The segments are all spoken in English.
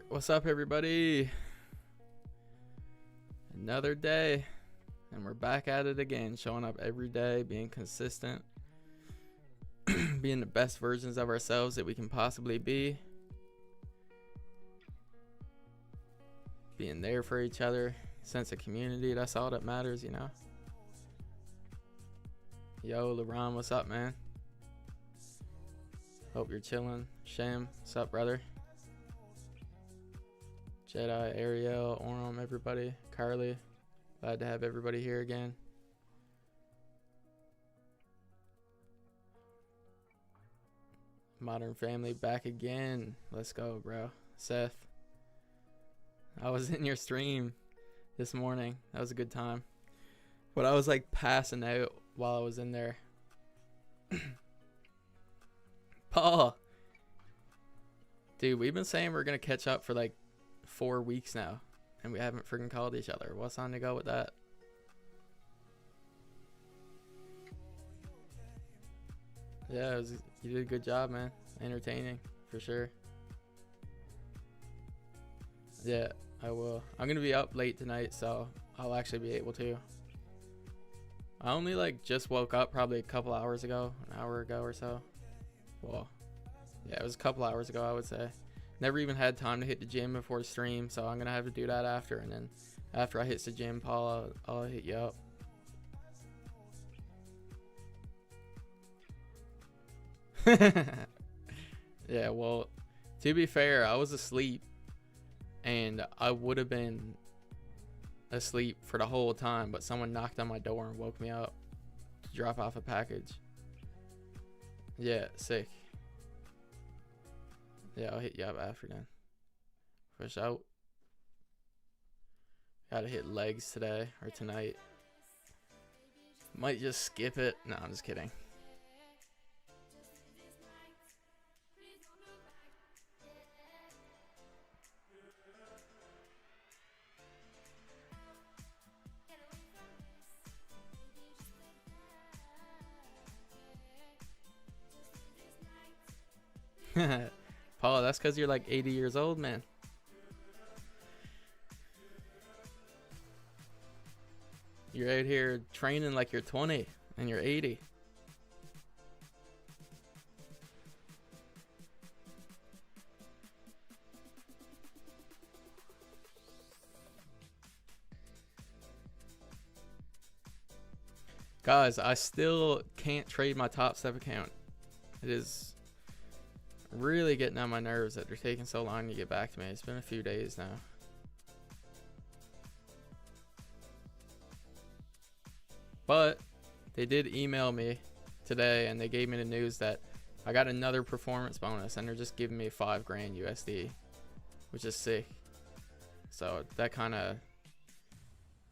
What's up, everybody? Another day, and we're back at it again, showing up every day, being consistent, being the best versions of ourselves that we can possibly be, being there for each other, sense of community. That's all that matters, you know. Yo, LeBron, what's up, man? Hope you're chilling. Shem, what's up, brother? Jedi, Ariel, Orem, everybody. Carly, glad to have everybody here again. Modern Family back again. Let's go, bro. Seth, I was in your stream this morning. That was a good time. But I was like passing out while I was in there. Paul, dude, we've been saying we're gonna catch up for like 4 weeks now, and we haven't freaking called each other. What's on to go with that? Yeah, you did a good job, man. Entertaining, for sure. Yeah, I will. I'm gonna be up late tonight, so I'll actually be able to. I only like just woke up probably a couple hours ago, an hour ago or so. Well, yeah, it was a couple hours ago, I would say. Never even had time to hit the gym before stream, so I'm gonna have to do that after. And then after I hit the gym, Paul, I'll hit you up. Yeah, well, to be fair, I was asleep, and I would have been asleep for the whole time, but someone knocked on my door and woke me up to drop off a package. Yeah, sick. Yeah, I'll hit you up after then. Fresh out. Gotta hit legs today or tonight. Might just skip it. No, I'm just kidding. Paul, that's because you're like 80 years old, man. You're out here training like you're 20 and you're 80. Guys, I still can't trade my Top Step account. It is really getting on my nerves that they're taking so long to get back to me. It's been a few days now. But they did email me today, and they gave me the news that I got another performance bonus, and they're just giving me $5 grand USD, which is sick. So that kind of,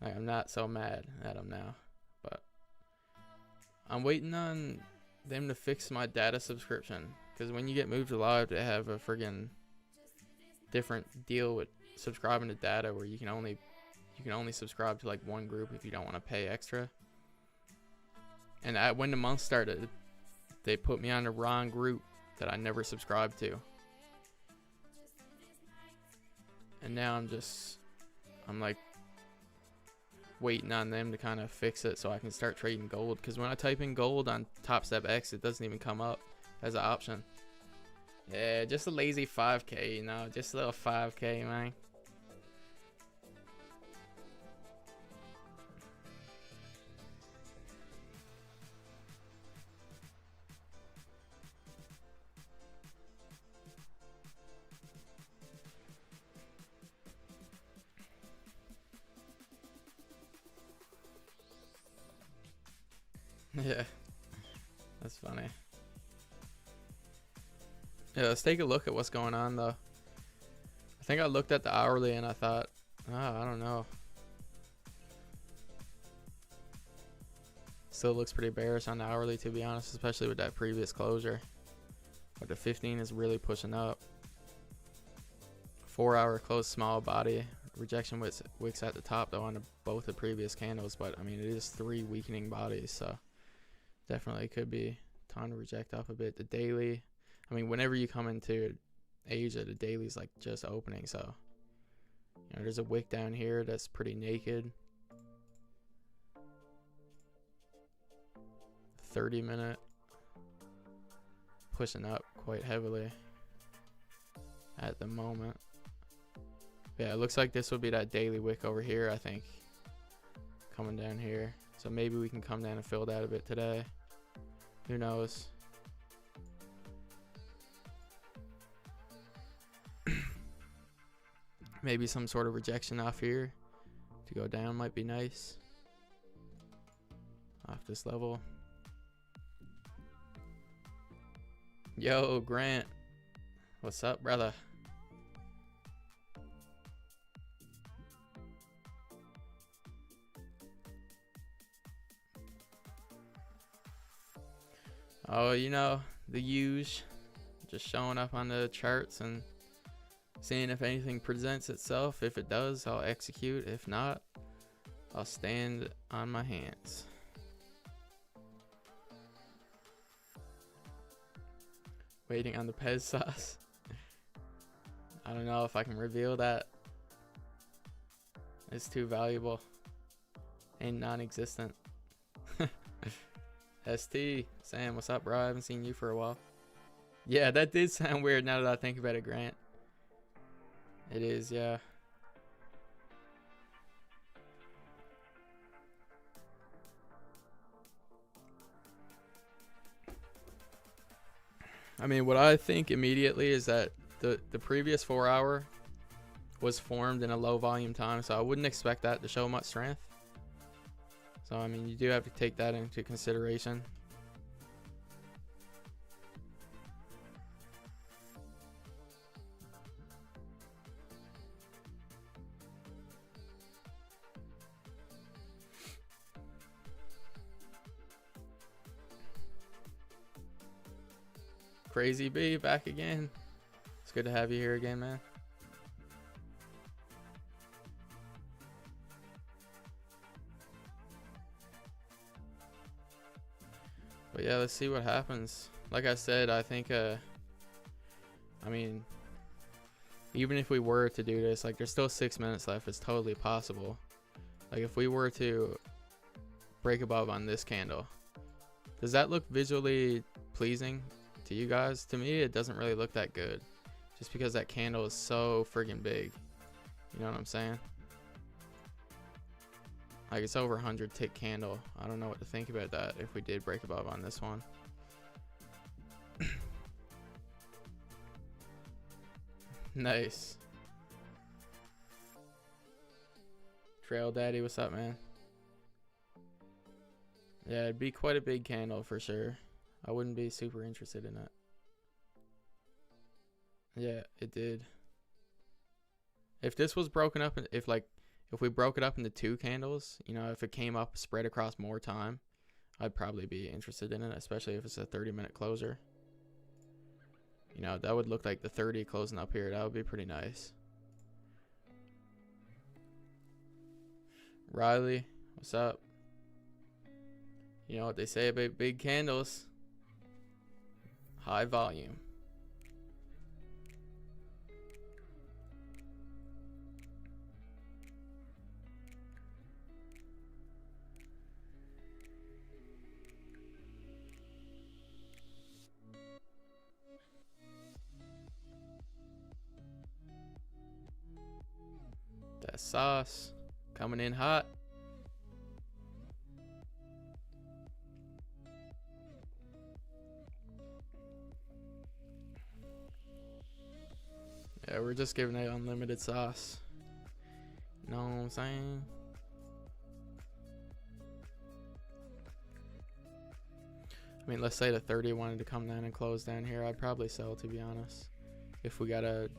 I'm not so mad at them now, but I'm waiting on them to fix my data subscription, because when you get moved to live, they have a friggin' different deal with subscribing to data where you can only subscribe to like one group if you don't want to pay extra. And when the month started, they put me on the wrong group that I never subscribed to. And now I'm like waiting on them to kind of fix it so I can start trading gold. Because when I type in gold on Top Step X, it doesn't even come up as an option. Yeah, just a lazy 5K, you know, just a little 5K, man. Yeah, that's funny. Yeah, let's take a look at what's going on though. I think I looked at the hourly and I thought, I don't know. Still looks pretty bearish on the hourly, to be honest, especially with that previous closure. But the 15 is really pushing up. 4 hour close, small body. Rejection wicks at the top though on both the previous candles, but I mean it is 3 weakening bodies, so definitely could be time to reject off a bit. The daily, I mean, whenever you come into age of the daily's like just opening, so there's a wick down here that's pretty naked. 30-minute pushing up quite heavily at the moment. Yeah, it looks like this will be that daily wick over here, I think, coming down here. So maybe we can come down and fill that a bit today. Who knows? Maybe some sort of rejection off here to go down might be nice. Off this level. Yo, Grant. What's up, brother? Oh, the usual. Just showing up on the charts and seeing if anything presents itself. If it does, I'll execute. If not, I'll stand on my hands. Waiting on the Pez sauce. I don't know if I can reveal that. It's too valuable and non-existent. ST, Sam, what's up, bro? I haven't seen you for a while. Yeah, that did sound weird now that I think about it, Grant. It is, yeah. I mean, what I think immediately is that the previous 4 hour was formed in a low volume time, so I wouldn't expect that to show much strength. So, I mean, you do have to take that into consideration. Crazy B, back again. It's good to have you here again, man. But yeah, let's see what happens. Like I said, I think, I mean, even if we were to do this, like, there's still 6 minutes left. It's totally possible. Like, if we were to break above on this candle, does that look visually pleasing to you guys? To me, it doesn't really look that good, just because that candle is so friggin' big. You know what I'm saying? Like, it's over 100 tick candle. I don't know what to think about that if we did break above on this one. Nice. Trail Daddy, what's up, man? Yeah, it'd be quite a big candle for sure. I wouldn't be super interested in it. Yeah, it did. If this was broken up, if we broke it up into 2 candles, if it came up spread across more time, I'd probably be interested in it, especially if it's a 30-minute closer. That would look like the 30 closing up here. That would be pretty nice. Riley, what's up? You know what they say about big candles? High volume. That sauce coming in hot. Yeah, we're just giving it unlimited sauce. Know what I'm saying? I mean, let's say the 30 wanted to come down and close down here. I'd probably sell, to be honest. If we got a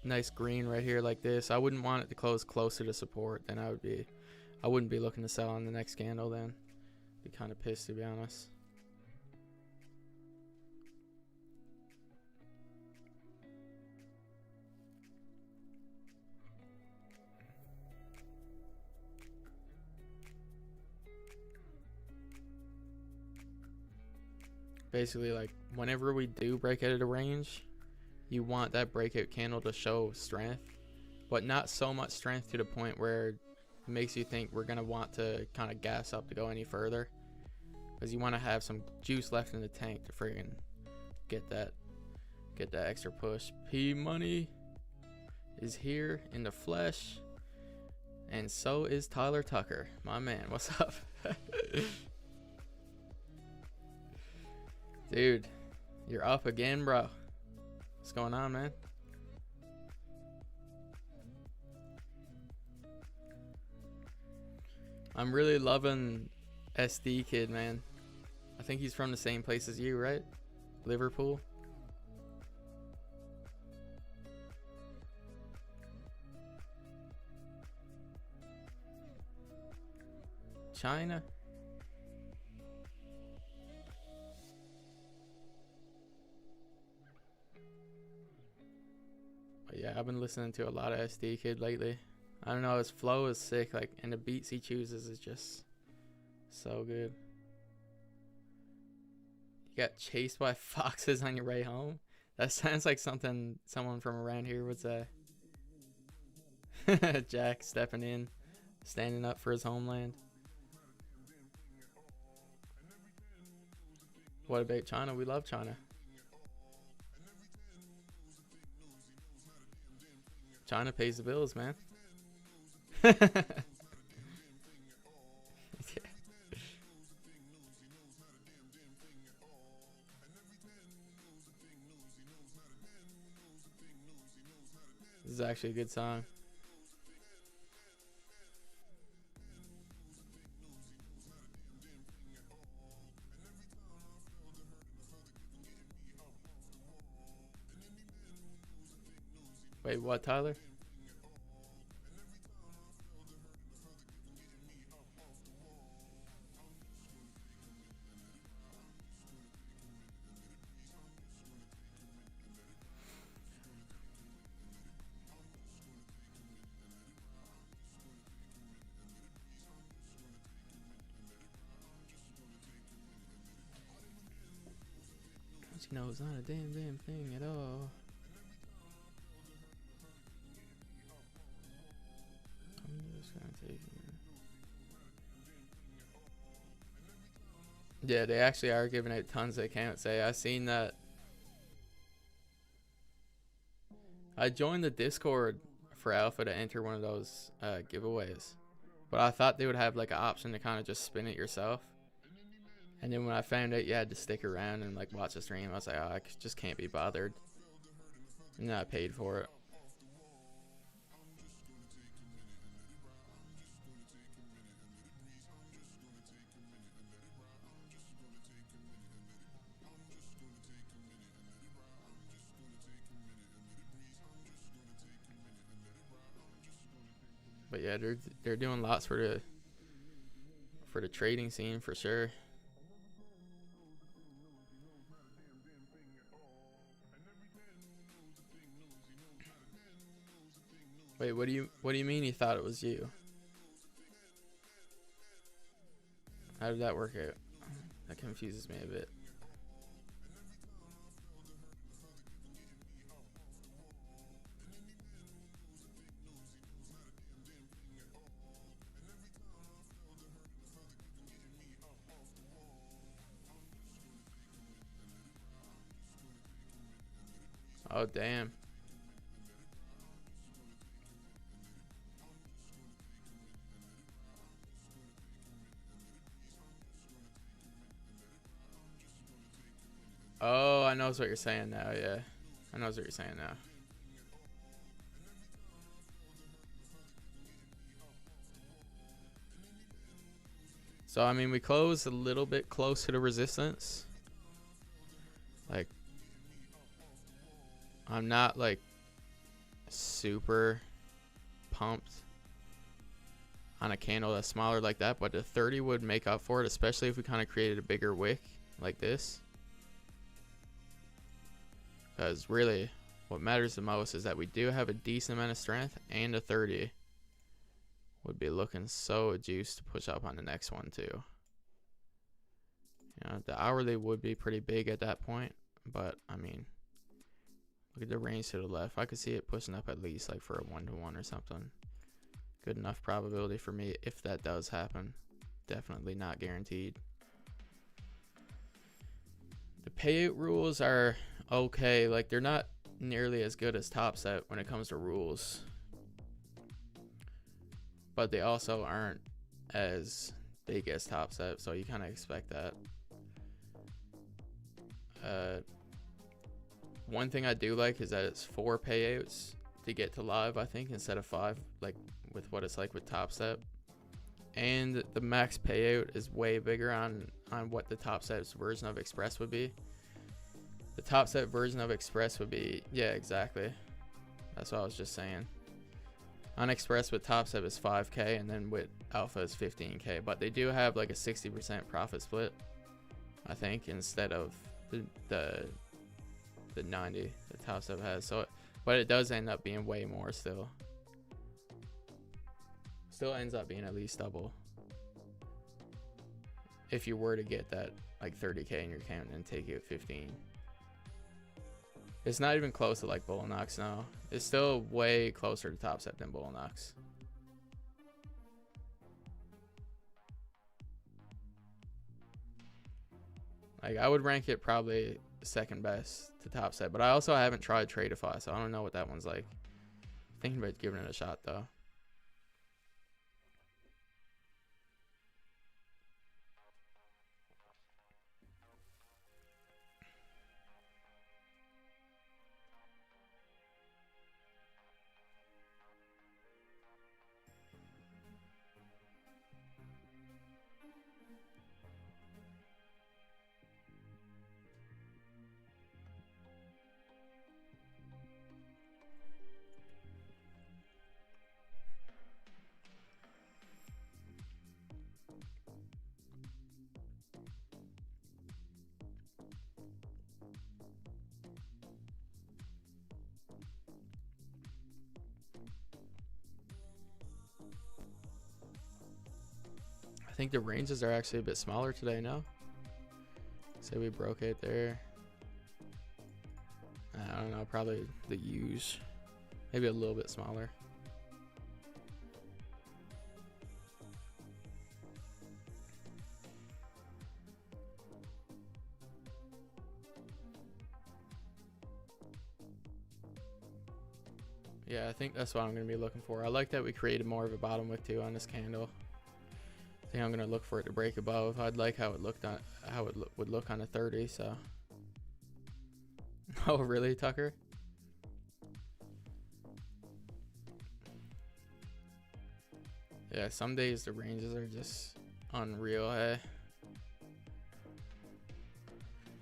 nice green right here like this, I wouldn't want it to close closer to support. Then I wouldn't be looking to sell on the next candle then. Be kind of pissed, to be honest. Basically, like, whenever we do break out of the range, you want that breakout candle to show strength, but not so much strength to the point where it makes you think we're going to want to kind of gas up to go any further, because you want to have some juice left in the tank to friggin' get that extra push. P Money is here in the flesh, and so is Tyler Tucker, my man. What's up? Dude, you're up again, bro. What's going on, man? I'm really loving SD Kid, man. I think he's from the same place as you, right? Liverpool. China. But yeah, I've been listening to a lot of SD Kid lately. I don't know, his flow is sick, like, and the beats he chooses is just so good. You got chased by foxes on your way home? That sounds like something someone from around here would say. Jack stepping in, standing up for his homeland. What about China? We love China. China pays the bills, man. Yeah. This is actually a good song. Wait, what, Tyler? You know, it's not a damn thing at all. I'm just gonna take it. Yeah, they actually are giving out tons of accounts. I seen that. I joined the Discord for Alpha to enter one of those giveaways, but I thought they would have like an option to kind of just spin it yourself. And then when I found out you had to stick around and like watch the stream, I was like, oh, I just can't be bothered. And then I paid for it. But yeah, they're doing lots for the trading scene for sure. Wait, what do you mean you thought it was you? How did that work out? That confuses me a bit. Oh, damn. Oh, I know what you're saying now, yeah. I know what you're saying now. So, I mean, we closed a little bit close to the resistance. Like, I'm not, like, super pumped on a candle that's smaller like that, but the 30 would make up for it, especially if we kind of created a bigger wick like this. Because really, what matters the most is that we do have a decent amount of strength, and a 30 would be looking so juiced to push up on the next one too. You know, the hourly would be pretty big at that point, but I mean, Look at the range to the left. I could see it pushing up at least like for a 1-to-1 or something. Good enough probability for me if that does happen. Definitely not guaranteed. The payout rules are okay. Like, they're not nearly as good as Top Set when it comes to rules. But they also aren't as big as Top Set, so you kind of expect that. One thing I do like is that it's 4 payouts to get to live, I think, instead of 5, like with what it's like with Top Step. And the max payout is way bigger on what the Top Step's version of Express would be. The Top Step version of Express would be, yeah, exactly. That's what I was just saying. On Express with Top Step is 5K, and then with Alpha is 15K. But they do have like a 60% profit split, I think, instead of the 90 the Top Step has. So, but it does end up being way more still. Still ends up being at least double if you were to get that like 30K in your account and take it 15. It's not even close to like Bullinox now. It's still way closer to Top Step than Bullinox. Like, I would rank it probably second best to Top Step, but I also haven't tried Tradeify, so I don't know what that one's like. Thinking about giving it a shot though. I think the ranges are actually a bit smaller today, no? Say we broke it there. I don't know, probably the U's. Maybe a little bit smaller. Yeah, I think that's what I'm going to be looking for. I like that we created more of a bottom wick too on this candle. I think I'm going to look for it to break above. I'd like how it looked on would look on a 30, so. Oh, really, Tucker? Yeah, some days the ranges are just unreal, hey.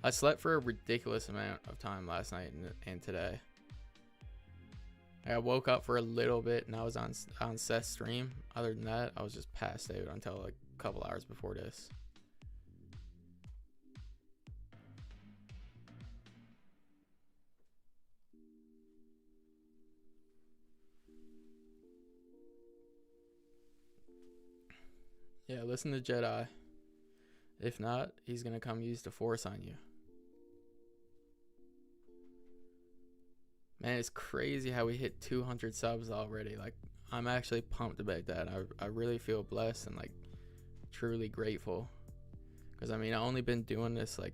I slept for a ridiculous amount of time last night and today. I woke up for a little bit and I was on Seth's stream. Other than that, I was just passed out until like a couple hours before this. Yeah, listen to Jedi. If not, he's gonna come use the Force on you. Man, it's crazy how we hit 200 subs already. Like, I'm actually pumped about that. I really feel blessed and like truly grateful. Because I mean, I've only been doing this, like,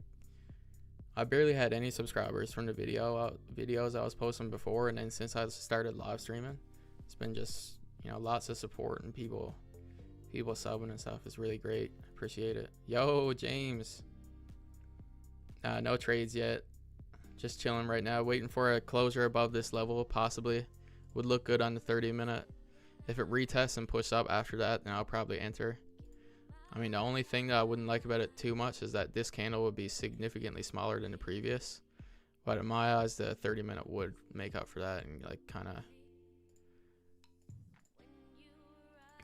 I barely had any subscribers from the videos I was posting before, and then since I started live streaming, it's been just, you know, lots of support and people subbing and stuff. It's really great. Appreciate it. Yo, James. No trades yet. Just chilling right now, waiting for a closure above this level. Possibly would look good on the 30-minute. If it retests and pushes up after that, then I'll probably enter. I mean, the only thing that I wouldn't like about it too much is that this candle would be significantly smaller than the previous. But in my eyes, the 30-minute would make up for that and like kind of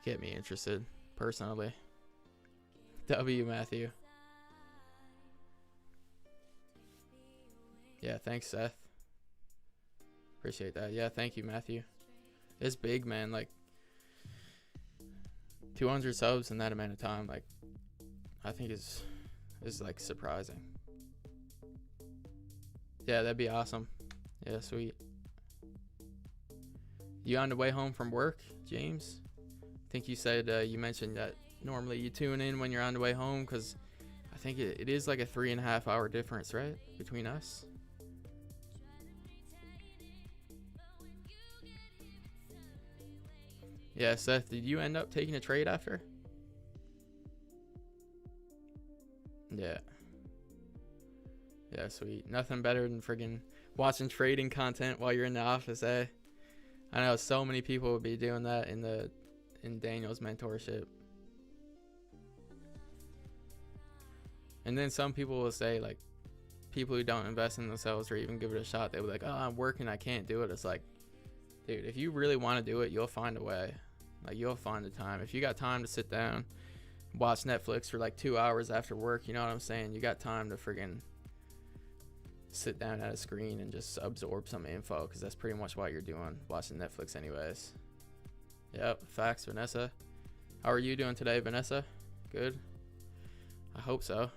get me interested personally. W Matthew. Yeah, thanks, Seth. Appreciate that. Yeah, thank you, Matthew. It's big, man. Like, 200 subs in that amount of time, like, I think is like surprising. Yeah, that'd be awesome. Yeah, sweet. You on the way home from work, James? I think you said you mentioned that normally you tune in when you're on the way home, because I think it is like a 3.5 hour difference, right, between us. Yeah, Seth, did you end up taking a trade after? Yeah. Yeah, sweet. Nothing better than friggin' watching trading content while you're in the office, eh? I know so many people would be doing that in Daniel's mentorship. And then some people will say, like, people who don't invest in themselves or even give it a shot, they'll be like, oh, I'm working, I can't do it. It's like, dude, if you really want to do it, you'll find a way. Like, you'll find the time. If you got time to sit down, watch Netflix for like 2 hours after work, you know what I'm saying? You got time to friggin' sit down at a screen and just absorb some info, because that's pretty much what you're doing, watching Netflix anyways. Yep, facts, Vanessa. How are you doing today, Vanessa? Good? I hope so.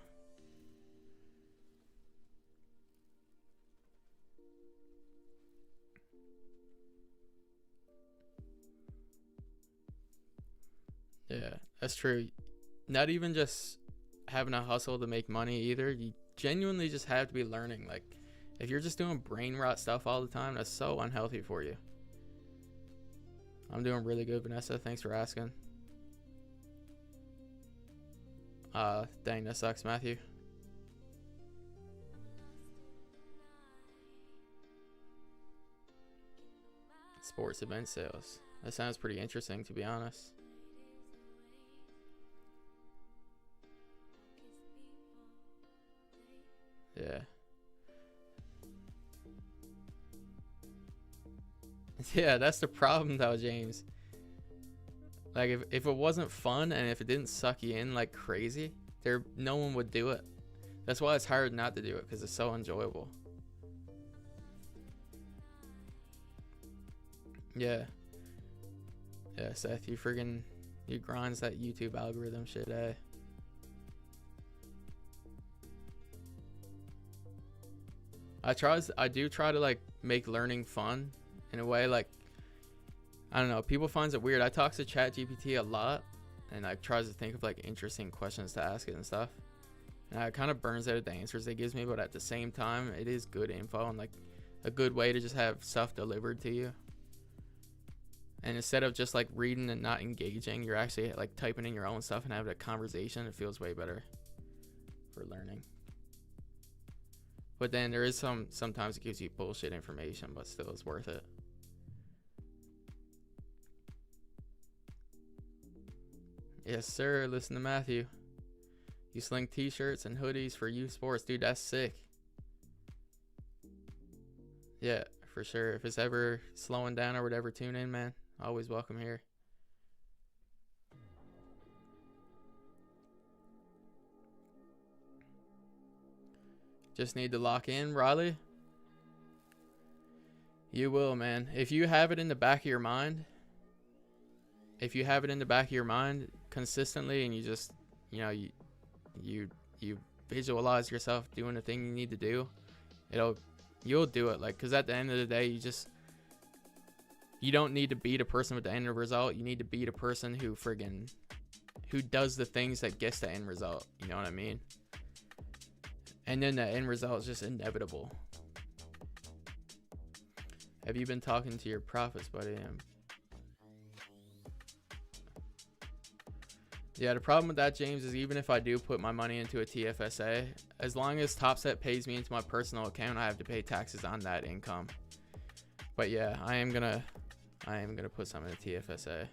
Yeah, that's true. Not even just having a hustle to make money either. You genuinely just have to be learning. Like, if you're just doing brain rot stuff all the time, that's so unhealthy for you. I'm doing really good, Vanessa. Thanks for asking. Dang, that sucks, Matthew. Sports event sales. That sounds pretty interesting, to be honest. Yeah. Yeah, that's the problem though, James. Like, if it wasn't fun and if it didn't suck you in like crazy, no one would do it. That's why it's hard not to do it, because it's so enjoyable. Yeah. Yeah, Seth, you grinds that YouTube algorithm shit, eh? I do try to like make learning fun in a way. Like, I don't know, people finds it weird. I talk to ChatGPT a lot, and like tries to think of like interesting questions to ask it and stuff. And it kind of burns out of the answers it gives me, but at the same time, it is good info and like a good way to just have stuff delivered to you. And instead of just like reading and not engaging, you're actually like typing in your own stuff and having a conversation. It feels way better for learning. But then there is sometimes it gives you bullshit information, but still it's worth it. Yes, sir. Listen to Matthew. You sling t-shirts and hoodies for youth sports. Dude, that's sick. Yeah, for sure. If it's ever slowing down or whatever, tune in, man. Always welcome here. Just need to lock in, Riley. You will, man. If you have it in the back of your mind, consistently, and you just, you visualize yourself doing the thing you need to do, you'll do it. Like, because at the end of the day, you don't need to beat a person with the end result. You need to beat a person who does the things that gets the end result. You know what I mean? And then the end result is just inevitable. Have you been talking to your profits, buddy? Yeah, the problem with that, James, is even if I do put my money into a TFSA, as long as Topset pays me into my personal account, I have to pay taxes on that income. But yeah, I am gonna put some in a TFSA,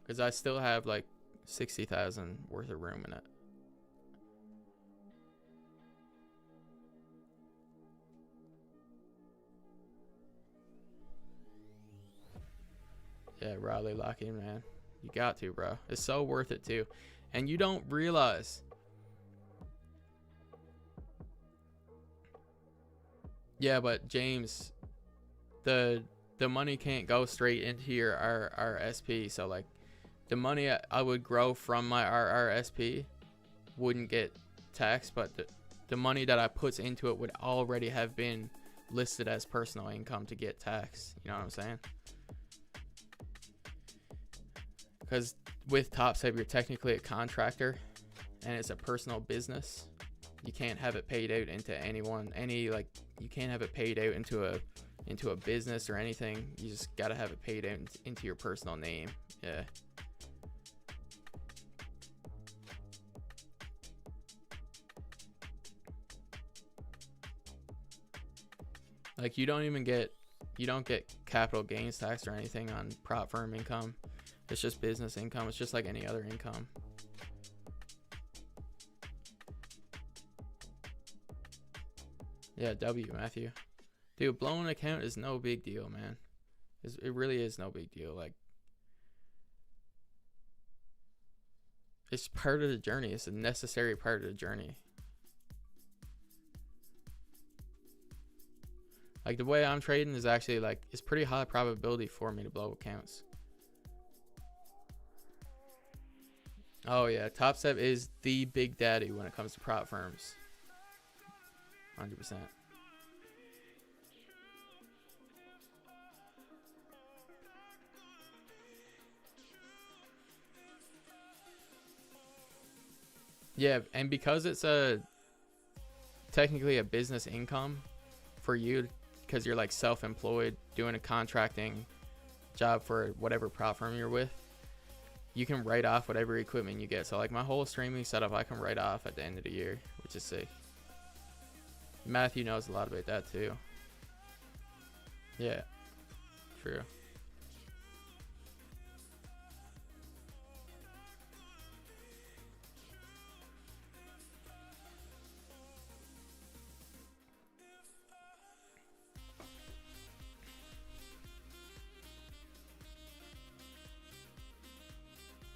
because I still have like 60,000 worth of room in it. Yeah, Riley, lock in, man. You got to, bro. It's so worth it too. And you don't realize. Yeah, but James, the money can't go straight into your RRSP. So like the money I would grow from my RRSP wouldn't get taxed, but the money that I put into it would already have been listed as personal income to get taxed. You know what I'm saying? Because with TopStep, you're technically a contractor, and it's a personal business. You can't have it paid out into anyone, you can't have it paid out into a business or anything. You just gotta have it paid out into your personal name. Yeah. Like you don't get capital gains tax or anything on prop firm income. It's just business income. It's just like any other income. Yeah, W, Matthew. Dude, blowing an account is no big deal, man. It really is no big deal. Like, it's part of the journey. It's a necessary part of the journey. Like, the way I'm trading is actually, like, it's pretty high probability for me to blow accounts. Oh, yeah. TopStep is the big daddy when it comes to prop firms. 100%. Yeah, and because it's technically a business income for you, because you're like self-employed doing a contracting job for whatever prop firm you're with, you can write off whatever equipment you get. So like my whole streaming setup, I can write off at the end of the year, which is sick. Matthew knows a lot about that too. Yeah, true.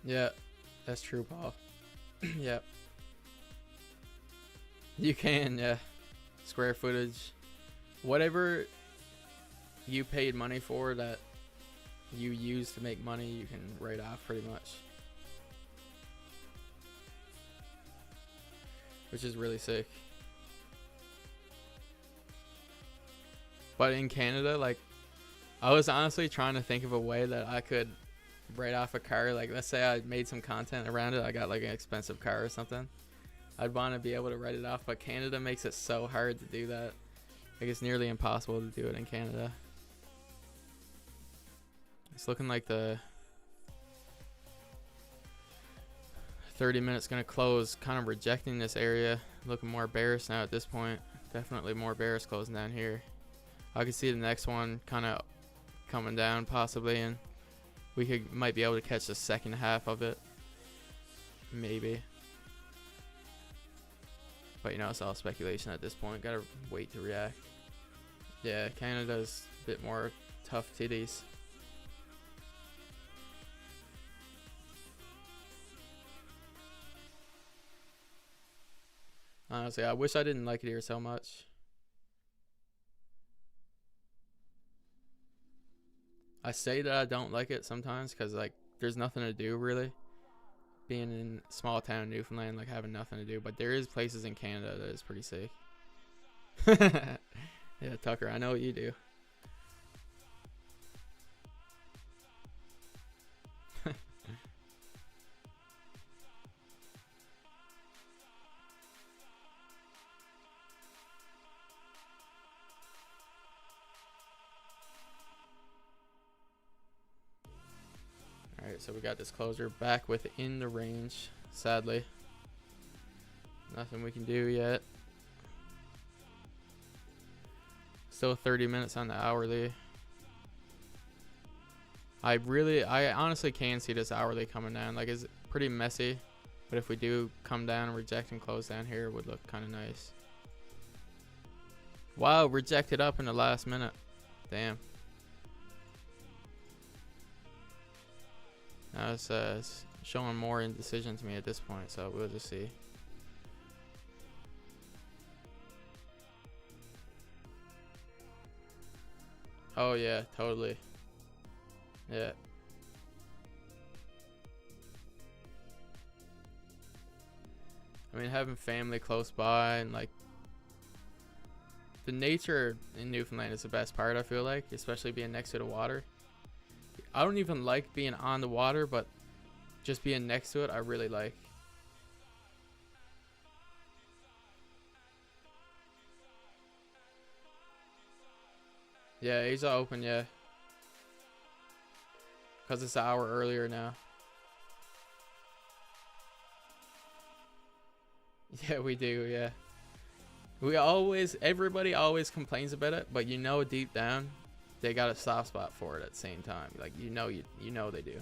Yeah, that's true, Paul. Yeah. You can, yeah. Square footage. Whatever you paid money for that you use to make money, you can write off pretty much. Which is really sick. But in Canada, like, I was honestly trying to think of a way that I could write off a car. Like, let's say I made some content around it, I got like an expensive car or something, I'd want to be able to write it off, but Canada makes it so hard to do that. Like, it's nearly impossible to do it in Canada. It's looking like the 30 minutes gonna close, kind of rejecting this area, looking more bearish now at this point. Definitely more bearish closing down here. I can see the next one kind of coming down possibly, and we might be able to catch the second half of it, maybe. But you know, it's all speculation at this point. Gotta wait to react. Yeah, Canada's a bit more tough titties. Honestly, I wish I didn't like it here so much. I say that I don't like it sometimes because, like, there's nothing to do really. Being in small town Newfoundland, like, having nothing to do. But there is places in Canada that is pretty sick. Yeah, Tucker, I know what you do. Alright, so we got this closer back within the range, sadly. Nothing we can do yet. Still 30 minutes on the hourly. I honestly can see this hourly coming down. Like, it's pretty messy, but if we do come down and reject and close down here, it would look kind of nice. Wow, rejected up in the last minute. Damn. Now it's showing more indecision to me at this point, so we'll just see. Oh yeah, totally. Yeah. I mean, having family close by and, like, the nature in Newfoundland is the best part, I feel like, especially being next to the water. I don't even like being on the water, but just being next to it, I really like. Yeah, Asia open, yeah. Because it's an hour earlier now. Yeah, we do, yeah. Everybody always complains about it, but you know deep down, they got a soft spot for it at the same time. Like, you know they do.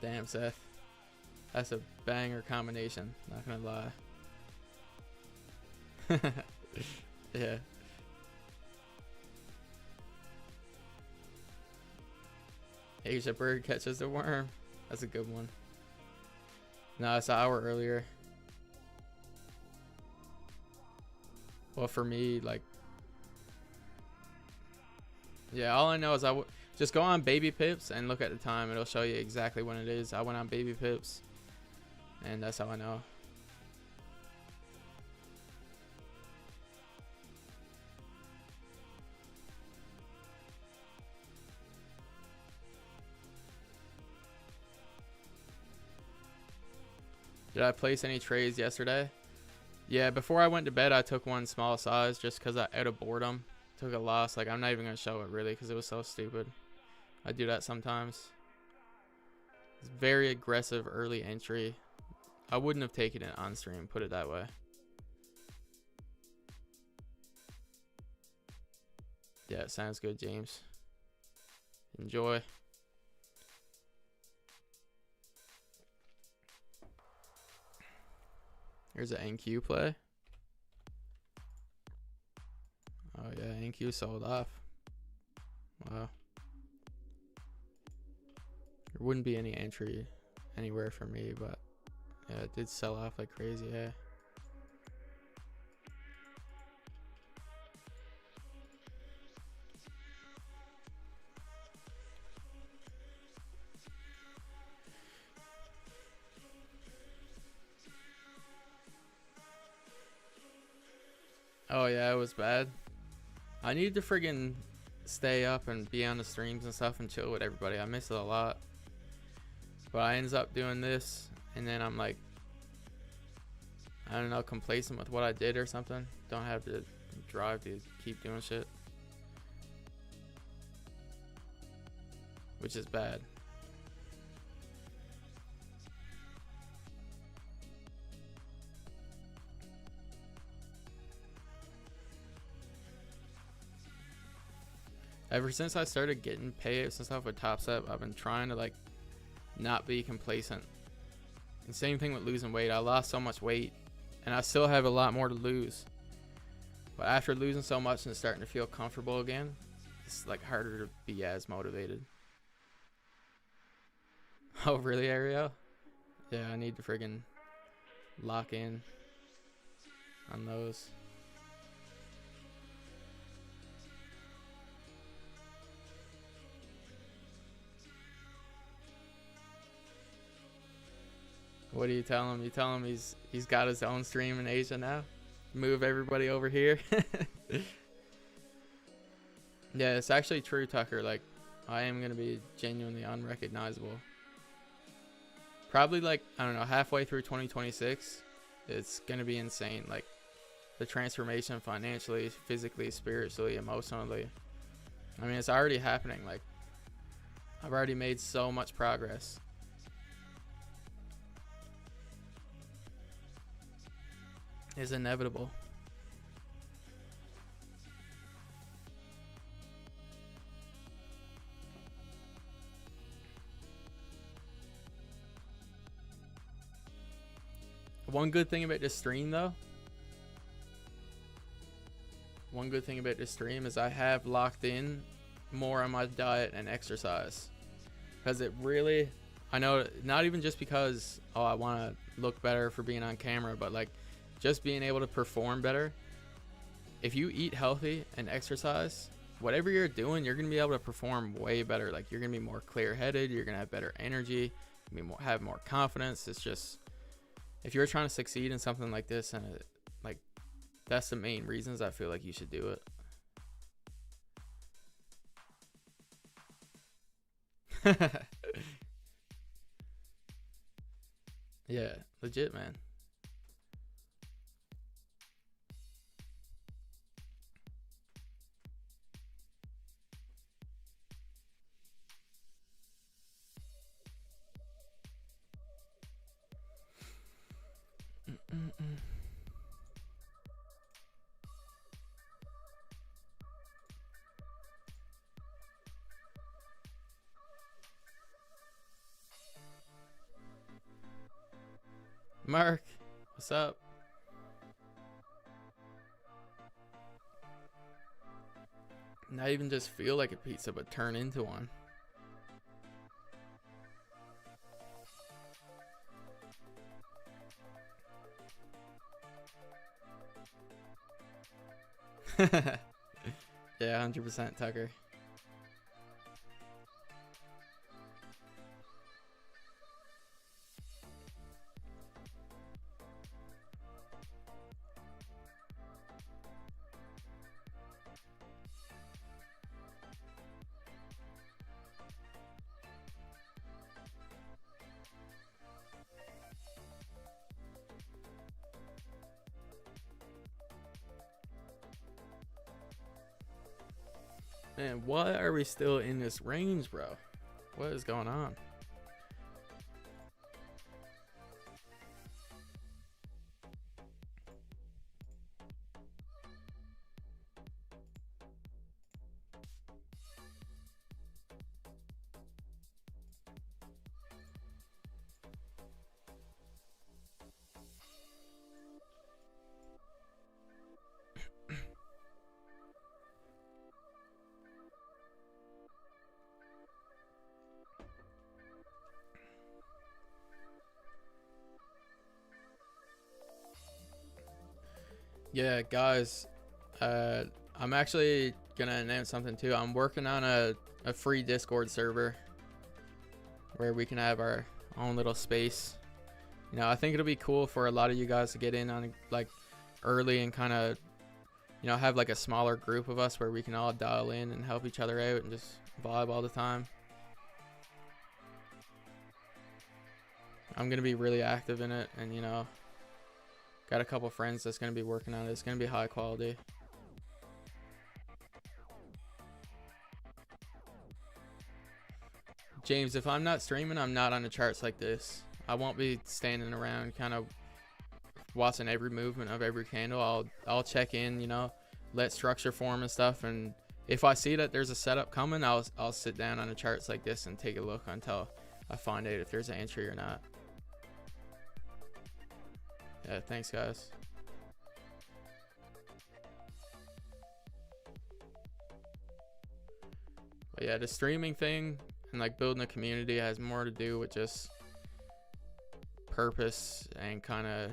Damn, Seth. That's a banger combination, not gonna lie. Yeah. Asia bird catches the worm. That's a good one. No, it's an hour earlier. Well, for me, like, yeah, all I know is just go on Baby Pips and look at the time. It'll show you exactly when it is. I went on Baby Pips, and that's how I know. Did I place any trays yesterday? Yeah, before I went to bed, I took one small size just because out of boredom. Took a loss. Like, I'm not even going to show it really because it was so stupid. I do that sometimes. It's very aggressive early entry. I wouldn't have taken it on stream, put it that way. Yeah, sounds good, James. Enjoy. Here's an NQ play. Oh yeah, NQ sold off. Wow. There wouldn't be any entry anywhere for me, but yeah, it did sell off like crazy, yeah. Oh yeah, it was bad. I need to friggin' stay up and be on the streams and stuff and chill with everybody. I miss it a lot. But I ends up doing this, and then I'm like, I don't know, complacent with what I did or something. Don't have the drive to keep doing shit. Which is bad. Ever since I started getting payouts and stuff with Top Step, I've been trying to like not be complacent. And same thing with losing weight. I lost so much weight and I still have a lot more to lose. But after losing so much and starting to feel comfortable again, it's like harder to be as motivated. Oh really, Ariel? Yeah, I need to friggin' lock in on those. What do you tell him? You tell him he's got his own stream in Asia now? Move everybody over here? Yeah, it's actually true, Tucker. Like, I am going to be genuinely unrecognizable. Probably like, I don't know, halfway through 2026, it's going to be insane. Like, the transformation financially, physically, spiritually, emotionally. I mean, it's already happening. Like, I've already made so much progress. Is inevitable. One good thing about this stream though, is I have locked in more on my diet and exercise, because it really, I know, not even just because, oh, I want to look better for being on camera, but like just being able to perform better. If you eat healthy and exercise, whatever you're doing, you're going to be able to perform way better. Like, you're going to be more clear-headed, you're going to have better energy, have more confidence. if you're trying to succeed in something like this, and like that's the main reasons I feel like you should do it. Yeah, legit, man. Mm-mm-mm. Mark, what's up? Not even just feel like a pizza, but turn into one. Yeah, 100% Tucker. Man, why are we still in this range, bro? What is going on? Yeah, guys, I'm actually gonna announce something too. I'm working on a free Discord server where we can have our own little space. You know, I think it'll be cool for a lot of you guys to get in on like early and kind of, you know, have like a smaller group of us where we can all dial in and help each other out and just vibe all the time. I'm gonna be really active in it, and you know, got a couple friends that's gonna be working on it. It's gonna be high quality. James, if I'm not streaming, I'm not on the charts like this. I won't be standing around kind of watching every movement of every candle. I'll check in, you know, let structure form and stuff, and if I see that there's a setup coming, I'll sit down on the charts like this and take a look until I find out if there's an entry or not. Yeah, thanks guys. But yeah, the streaming thing and like building a community has more to do with just purpose and kind of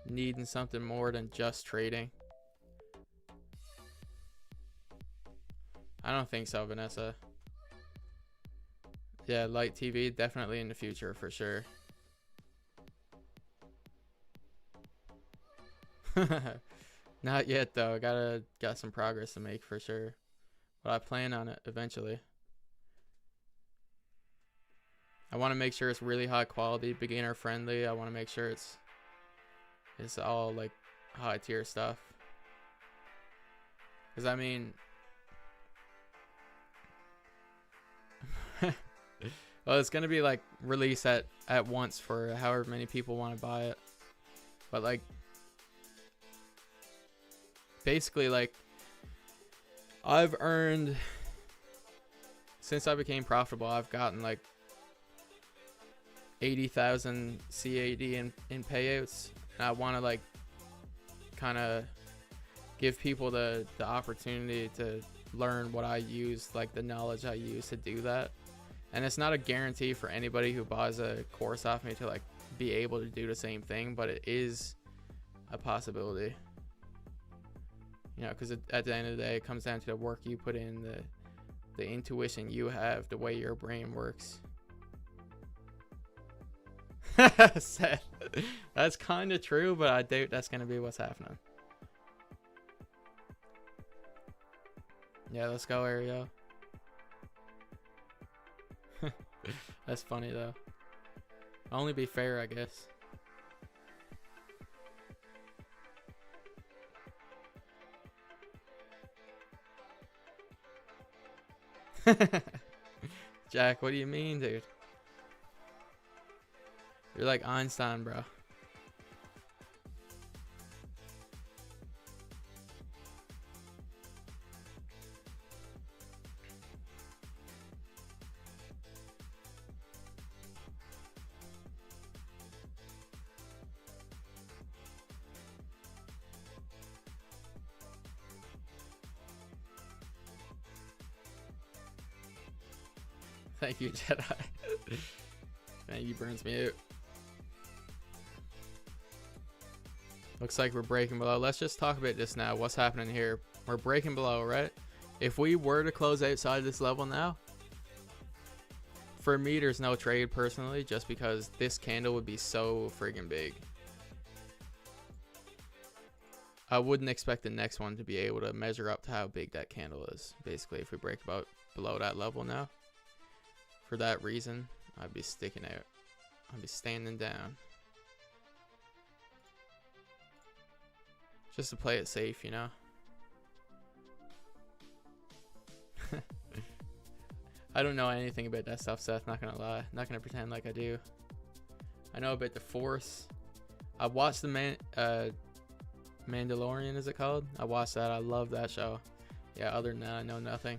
needing something more than just trading. I don't think so, Vanessa. Yeah, light TV definitely in the future for sure. Not yet though. Got some progress to make for sure. But I plan on it eventually. I want to make sure it's really high quality, beginner friendly. I want to make sure it's all like high tier stuff. Cause I mean, well, it's gonna be like released at once for however many people want to buy it. But like, basically, like, I've earned, since I became profitable, I've gotten like 80,000 CAD in payouts, and I want to like kind of give people the opportunity to learn what I use, like the knowledge I use to do that. And it's not a guarantee for anybody who buys a course off me to like be able to do the same thing, but it is a possibility. You know, because at the end of the day, it comes down to the work you put in, the intuition you have, the way your brain works. Sad. That's kind of true, but I doubt that's gonna be what's happening. Yeah, let's go, Ariel. That's funny though. Only be fair, I guess. Jack, what do you mean, dude? You're like Einstein, bro. Thank you, Jedi. Man, you burns me out. Looks like we're breaking below. Let's just talk about this now. What's happening here? We're breaking below, right? If we were to close outside this level now, for me, there's no trade personally, just because this candle would be so friggin' big. I wouldn't expect the next one to be able to measure up to how big that candle is. Basically, if we break about below that level now. For that reason, I'd be sticking out. I'd be standing down. Just to play it safe, you know? I don't know anything about that stuff, Seth, not gonna lie. Not gonna pretend like I do. I know about the Force. I watched the Mandalorian, is it called? I watched that. I love that show. Yeah, other than that, I know nothing.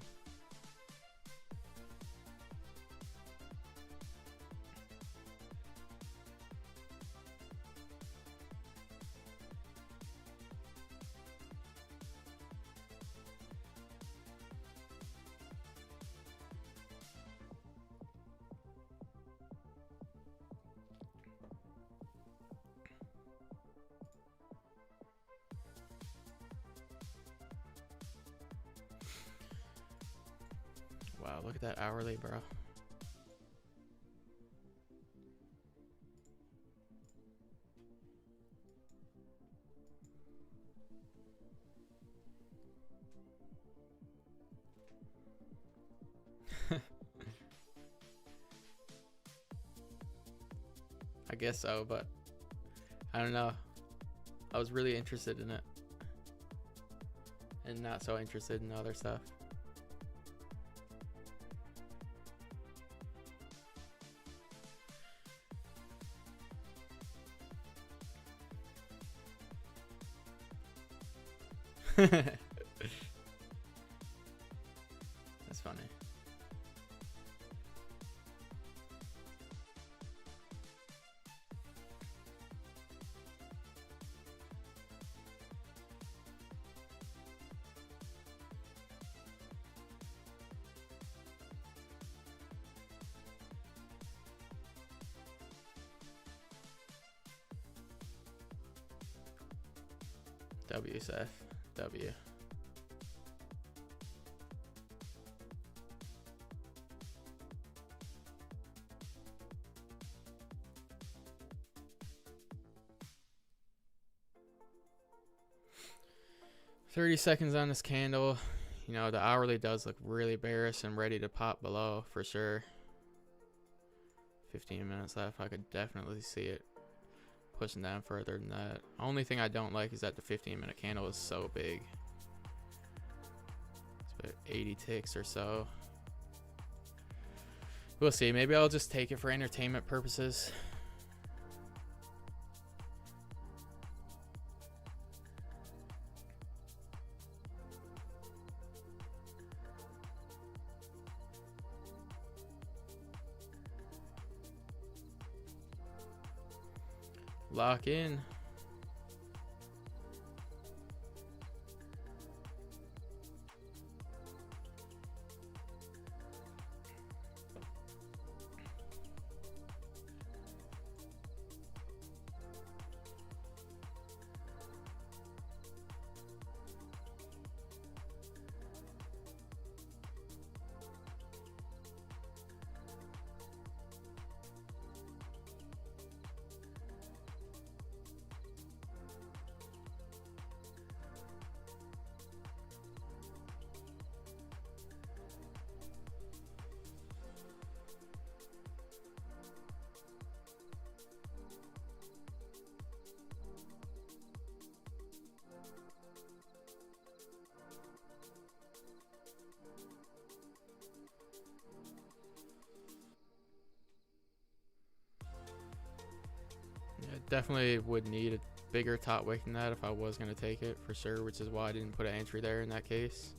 Wow, look at that hourly, bro. I guess so, but I don't know. I was really interested in it. And not so interested in other stuff. That's funny. WSF. W. $30 on this candle. You know, the hourly does look really bearish and ready to pop below for sure. 15 minutes left. I could definitely see it pushing down further than that. Only thing I don't like is that the 15-minute candle is so big. It's about 80 ticks or so. We'll see. Maybe I'll just take it for entertainment purposes. Lock in. Definitely would need a bigger top wick than that if I was going to take it for sure, which is why I didn't put an entry there in that case.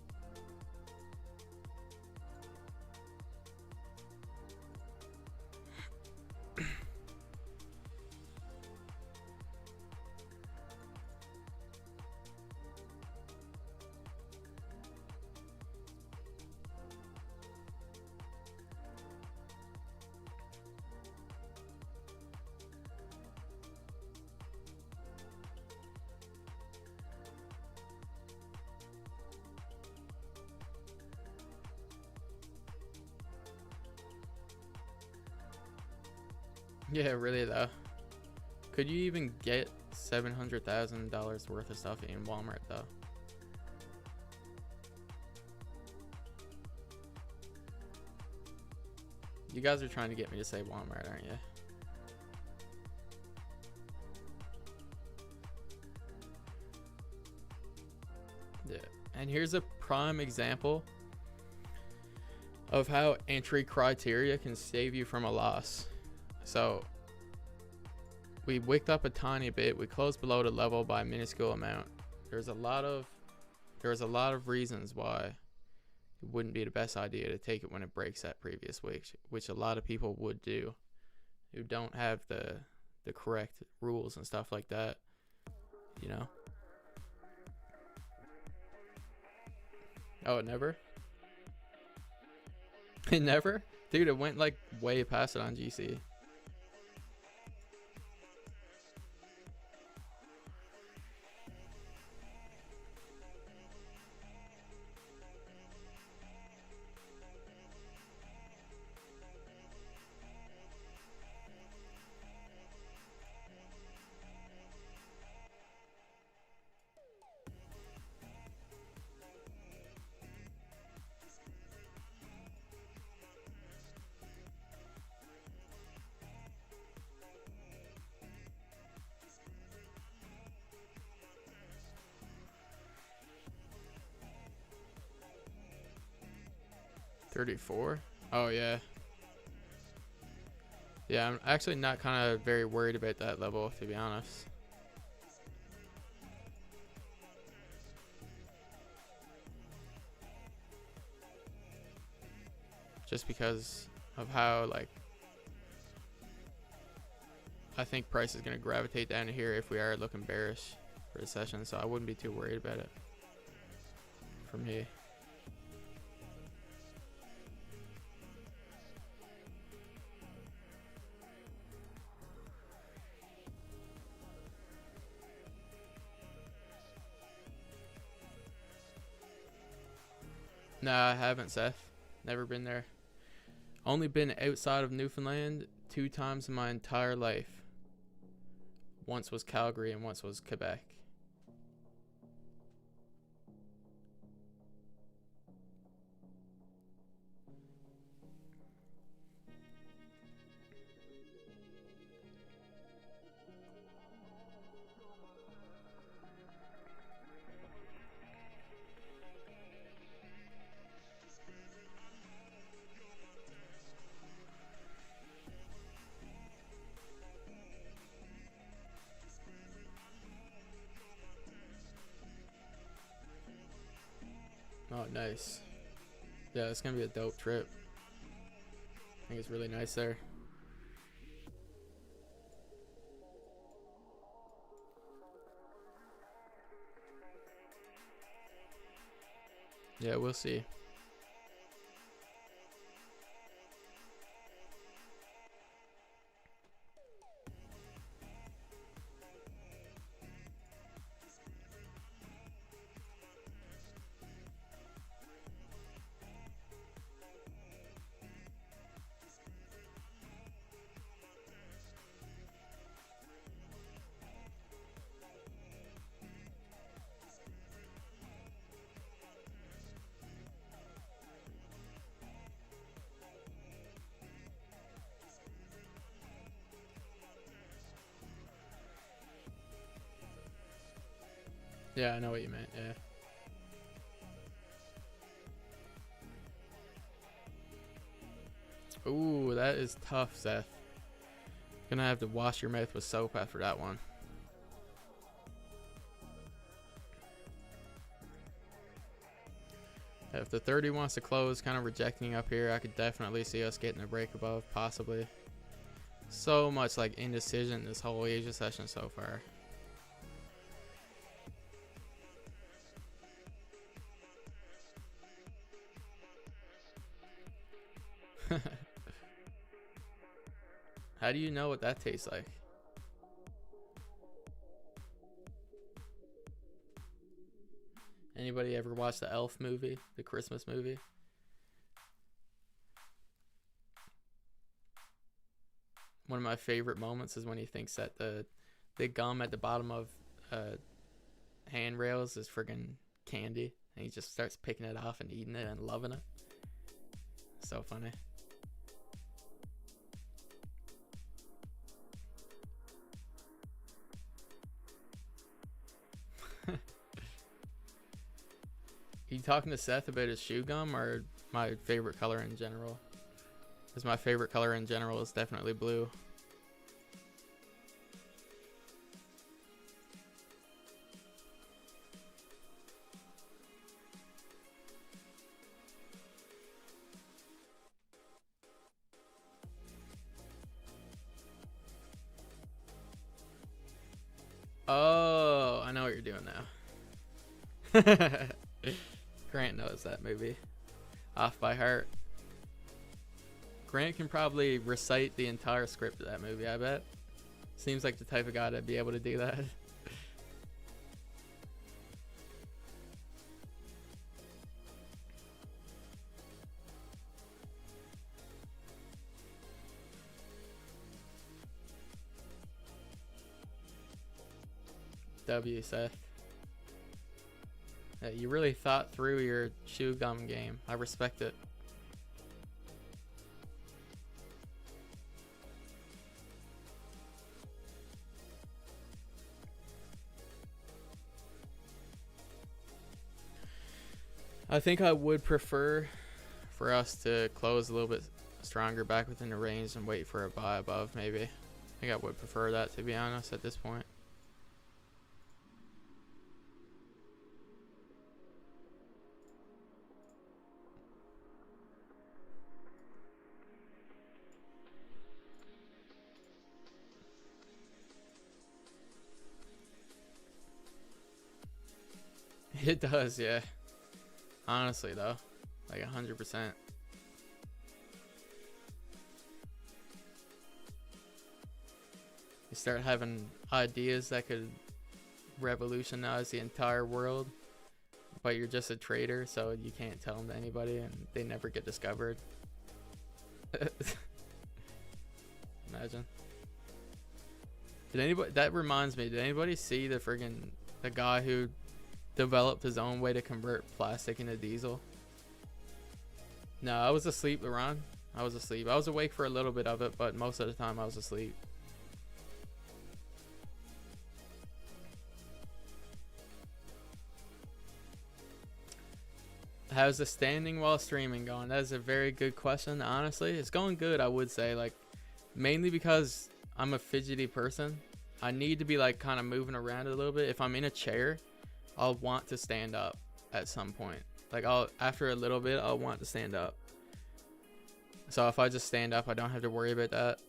Yeah, really though. Could you even get $700,000 worth of stuff in Walmart though? You guys are trying to get me to say Walmart, aren't you? Yeah. And here's a prime example of how entry criteria can save you from a loss. So we wicked up a tiny bit. We closed below the level by a minuscule amount. There was a lot of reasons why it wouldn't be the best idea to take it when it breaks that previous wick, which a lot of people would do who don't have the correct rules and stuff like that, you know. Oh, it never? It never? Dude, it went like way past it on GC. $34? Oh yeah. Yeah, I'm actually not kind of very worried about that level, to be honest. Just because of how, like, I think price is going to gravitate down to here if we are looking bearish for a session, so I wouldn't be too worried about it for me. Nah, I haven't, Seth. Never been there. Only been outside of Newfoundland 2 times in my entire life. Once was Calgary and once was Quebec. Oh, nice. Yeah, it's gonna be a dope trip. I think it's really nice there. Yeah, we'll see. Yeah, I know what you meant, yeah. Ooh, that is tough, Seth. Gonna have to wash your mouth with soap after that one. If the 30 wants to close, kind of rejecting up here, I could definitely see us getting a break above, possibly. So much like indecision this whole Asia session so far. How do you know what that tastes like? Anybody ever watch the Elf movie, the Christmas movie? One of my favorite moments is when he thinks that the gum at the bottom of handrails is friggin' candy, and he just starts picking it off and eating it and loving it. So funny. You talking to Seth about his shoe gum or my favorite color in general? Because my favorite color in general is definitely blue. Oh, I know what you're doing now. Grant knows that movie off by heart. Grant can probably recite the entire script of that movie, I bet. Seems like the type of guy to be able to do that. W, Seth. Yeah, you really thought through your chew gum game. I respect it. I think I would prefer for us to close a little bit stronger back within the range and wait for a buy above, maybe. I think I would prefer that, to be honest, at this point. It does, yeah. Honestly, though, like 100%. You start having ideas that could revolutionize the entire world, but you're just a trader, so you can't tell them to anybody, and they never get discovered. Imagine. Did anybody? That reminds me. Did anybody see the guy who developed his own way to convert plastic into diesel? No, I was asleep, LeRon. I was asleep. I was awake for a little bit of it, but most of the time I was asleep. How's the standing while streaming going? That is a very good question, honestly. It's going good, I would say. Like, mainly because I'm a fidgety person. I need to be like kind of moving around a little bit. If I'm in a chair, I'll want to stand up at some point. Like, after a little bit, I'll want to stand up. So if I just stand up, I don't have to worry about that.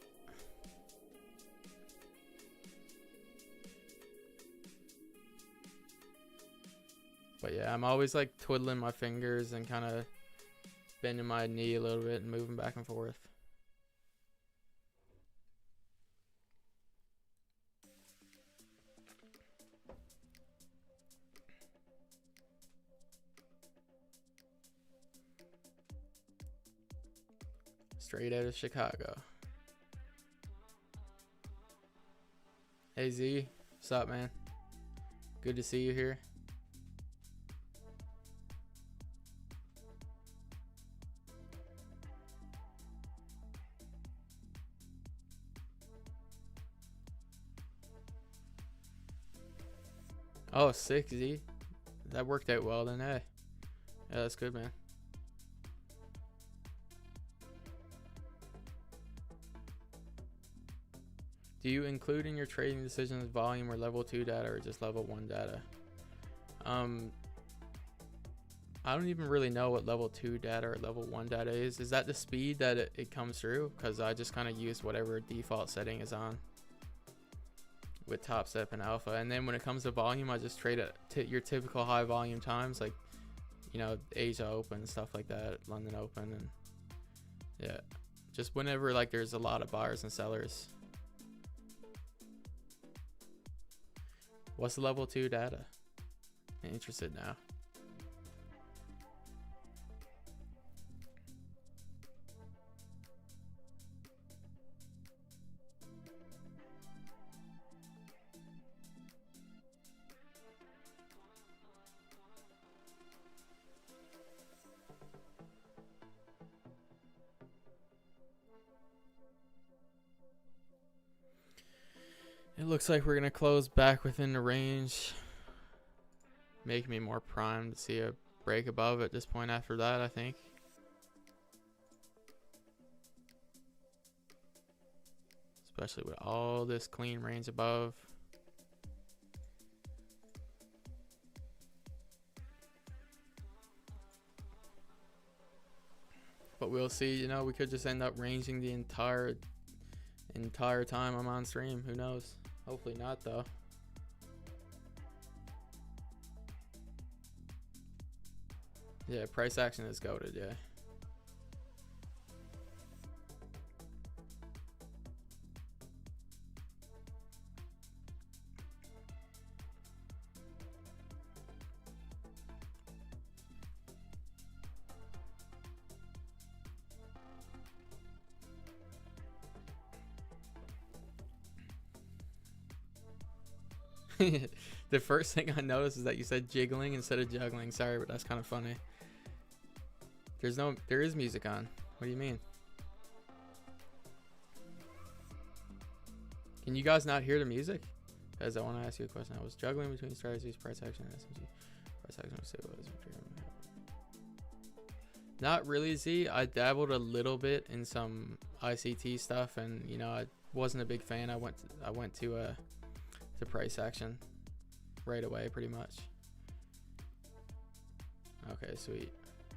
But yeah, I'm always like twiddling my fingers and kind of bending my knee a little bit and moving back and forth. Straight out of Chicago. Hey Z, what's up, man? Good to see you here. Oh, sick, Z. That worked out well then, hey. Yeah, that's good, man. Do you include in your trading decisions volume or level 2 data or just level 1 data? I don't even really know what level 2 data or level 1 data is. Is that the speed that it comes through? Because I just kind of use whatever default setting is on with Top Step and Alpha. And then when it comes to volume, I just trade at your typical high volume times, like, you know, Asia Open, stuff like that, London Open, and yeah, just whenever like there's a lot of buyers and sellers. What's the level 2 data? I'm interested now. It looks like we're going to close back within the range. Making me more primed to see a break above at this point after that, I think. Especially with all this clean range above. But we'll see, you know, we could just end up ranging the entire time I'm on stream. Who knows? Hopefully not, though. Yeah, price action is goated, yeah. The first thing I noticed is that you said jiggling instead of juggling. Sorry, but that's kind of funny. There is music on. What do you mean? Can you guys not hear the music? Guys, I want to ask you a question. I was juggling between strategies, price action, and SMG. Price action was not really, Z. I dabbled a little bit in some ICT stuff, and you know, I wasn't a big fan. I went to price action right away, pretty much. Okay, sweet.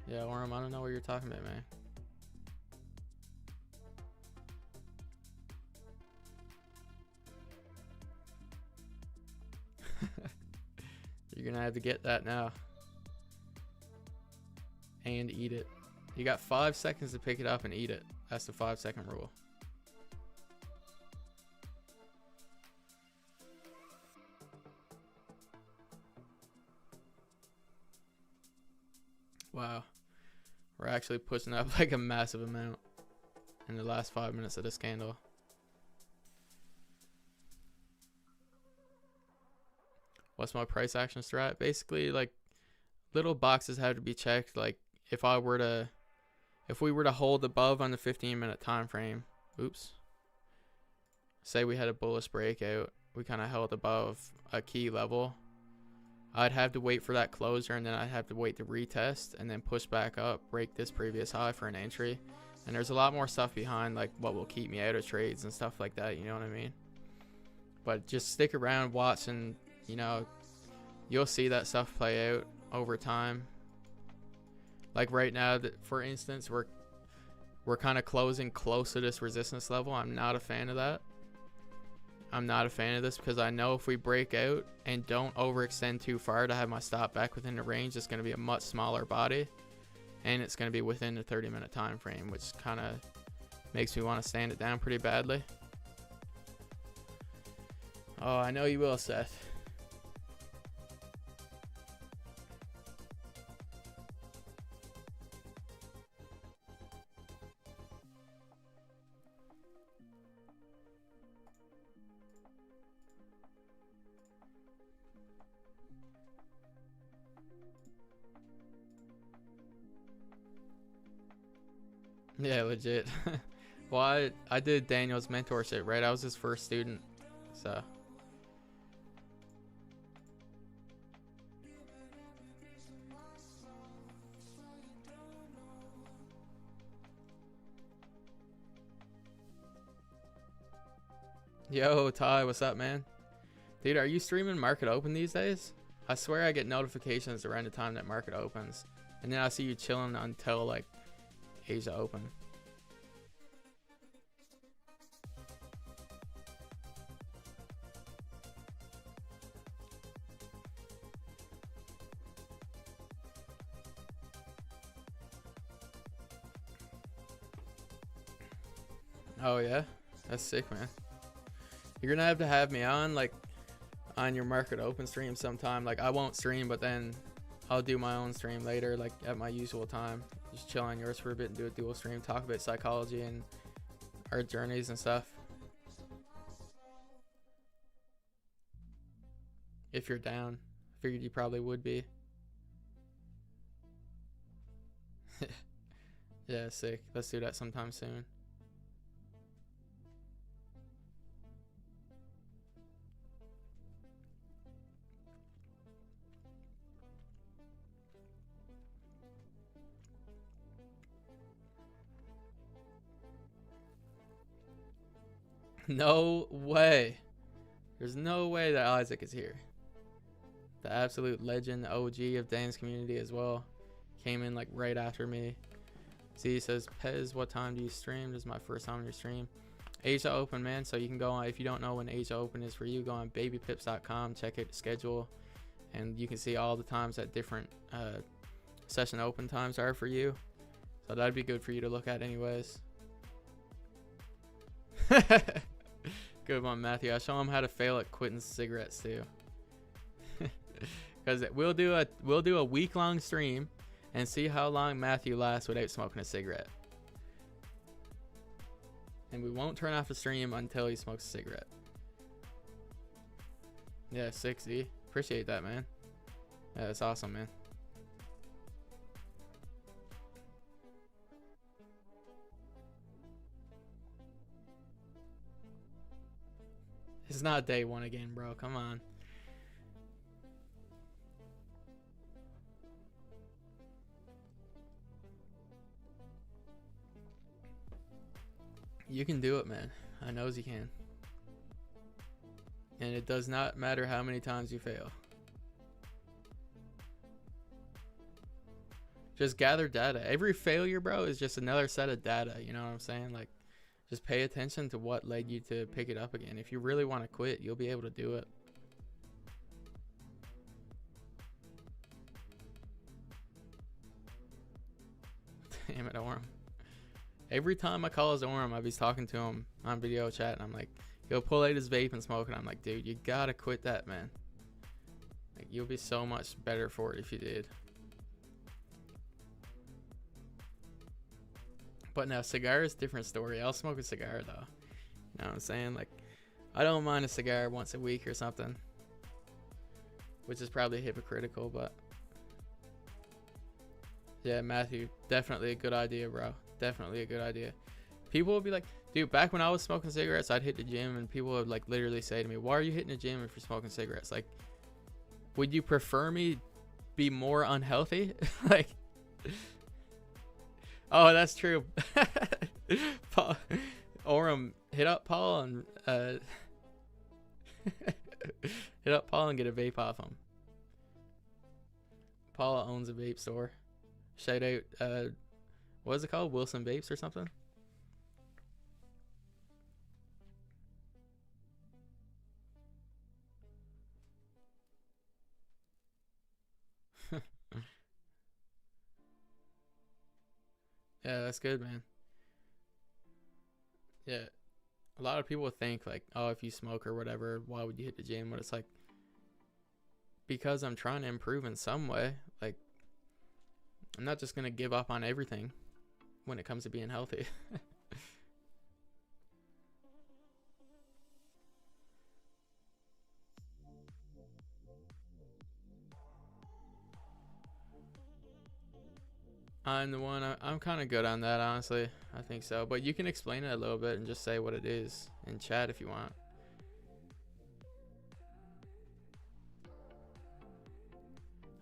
Yeah, Orem, I don't know what you're talking about, man. You're gonna have to get that now. And eat it. You got 5 seconds to pick it up and eat it. That's the 5-second rule. Wow. We're actually pushing up like a massive amount in the last 5 minutes of this candle. What's my price action strat? Basically, like, little boxes have to be checked. Like, if we were to hold above on the 15-minute time frame, oops. Say we had a bullish breakout, we kind of held above a key level. I'd have to wait for that closer, and then I'd have to wait to retest and then push back up, break this previous high for an entry. And there's a lot more stuff behind, like what will keep me out of trades and stuff like that, you know what I mean? But just stick around, watch, and you know, you'll see that stuff play out over time. Like right now, for instance, we're kind of closing close to this resistance level. I'm not a fan of that. I'm not a fan of this because I know if we break out and don't overextend too far to have my stop back within the range, it's going to be a much smaller body, and it's going to be within the 30-minute time frame, which kind of makes me want to stand it down pretty badly. Oh, I know you will, Seth. Yeah, legit. Well, I did Daniel's mentorship, right? I was his first student, so. Yo, Ty, what's up, man? Dude, are you streaming Market Open these days? I swear I get notifications around the time that Market opens. And then I see you chilling until, like, Asia Open. Oh, yeah? That's sick, man. You're gonna have to have me on, like, on your Market Open stream sometime. Like, I won't stream, but then I'll do my own stream later, like, at my usual time. Just chill on yours for a bit and do a dual stream. Talk about psychology and our journeys and stuff. If you're down. Figured you probably would be. Yeah, sick. Let's do that sometime soon. No way. There's no way that Isaac is here. The absolute legend, OG of Dane's community as well. Came in like right after me. See, he says, Pez, what time do you stream? This is my first time on your stream. Asia Open, man. So you can go on, if you don't know when Asia Open is for you, go on babypips.com, check out the schedule, and you can see all the times that different session open times are for you. So that'd be good for you to look at anyways. Good one, Matthew. I'll show him how to fail at quitting cigarettes too. Because we'll do a week-long stream and see how long Matthew lasts without smoking a cigarette. And we won't turn off the stream until he smokes a cigarette. Yeah, 60. Appreciate that, man. Yeah, that's awesome, man. It's not day one again, bro. Come on. You can do it, man. I knows you can. And it does not matter how many times you fail. Just gather data. Every failure, bro, is just another set of data. You know what I'm saying? Like, just pay attention to what led you to pick it up again. If you really want to quit, you'll be able to do it. Damn it, Orem. Every time I call his Orem, I be talking to him on video chat, and I'm like, he'll pull out his vape and smoke it. I'm like, dude, you gotta quit that, man. Like, you'll be so much better for it if you did. But now, cigar is a different story. I'll smoke a cigar, though. You know what I'm saying? Like, I don't mind a cigar once a week or something. Which is probably hypocritical, but... yeah, Matthew, definitely a good idea, bro. Definitely a good idea. People would be like, dude, back when I was smoking cigarettes, I'd hit the gym, and people would, like, literally say to me, why are you hitting the gym if you're smoking cigarettes? Like, would you prefer me be more unhealthy? Like... oh, that's true. Paul, Orem, hit up Paul and hit up Paul and get a vape off him. Paul owns a vape store. Shout out, what is it called? Wilson Vapes or something? Yeah, that's good, man. Yeah. A lot of people think, like, oh, if you smoke or whatever, why would you hit the gym? But it's like, because I'm trying to improve in some way. Like, I'm not just going to give up on everything when it comes to being healthy. I'm the one. I'm kind of good on that, honestly. I think so. But you can explain it a little bit and just say what it is in chat if you want.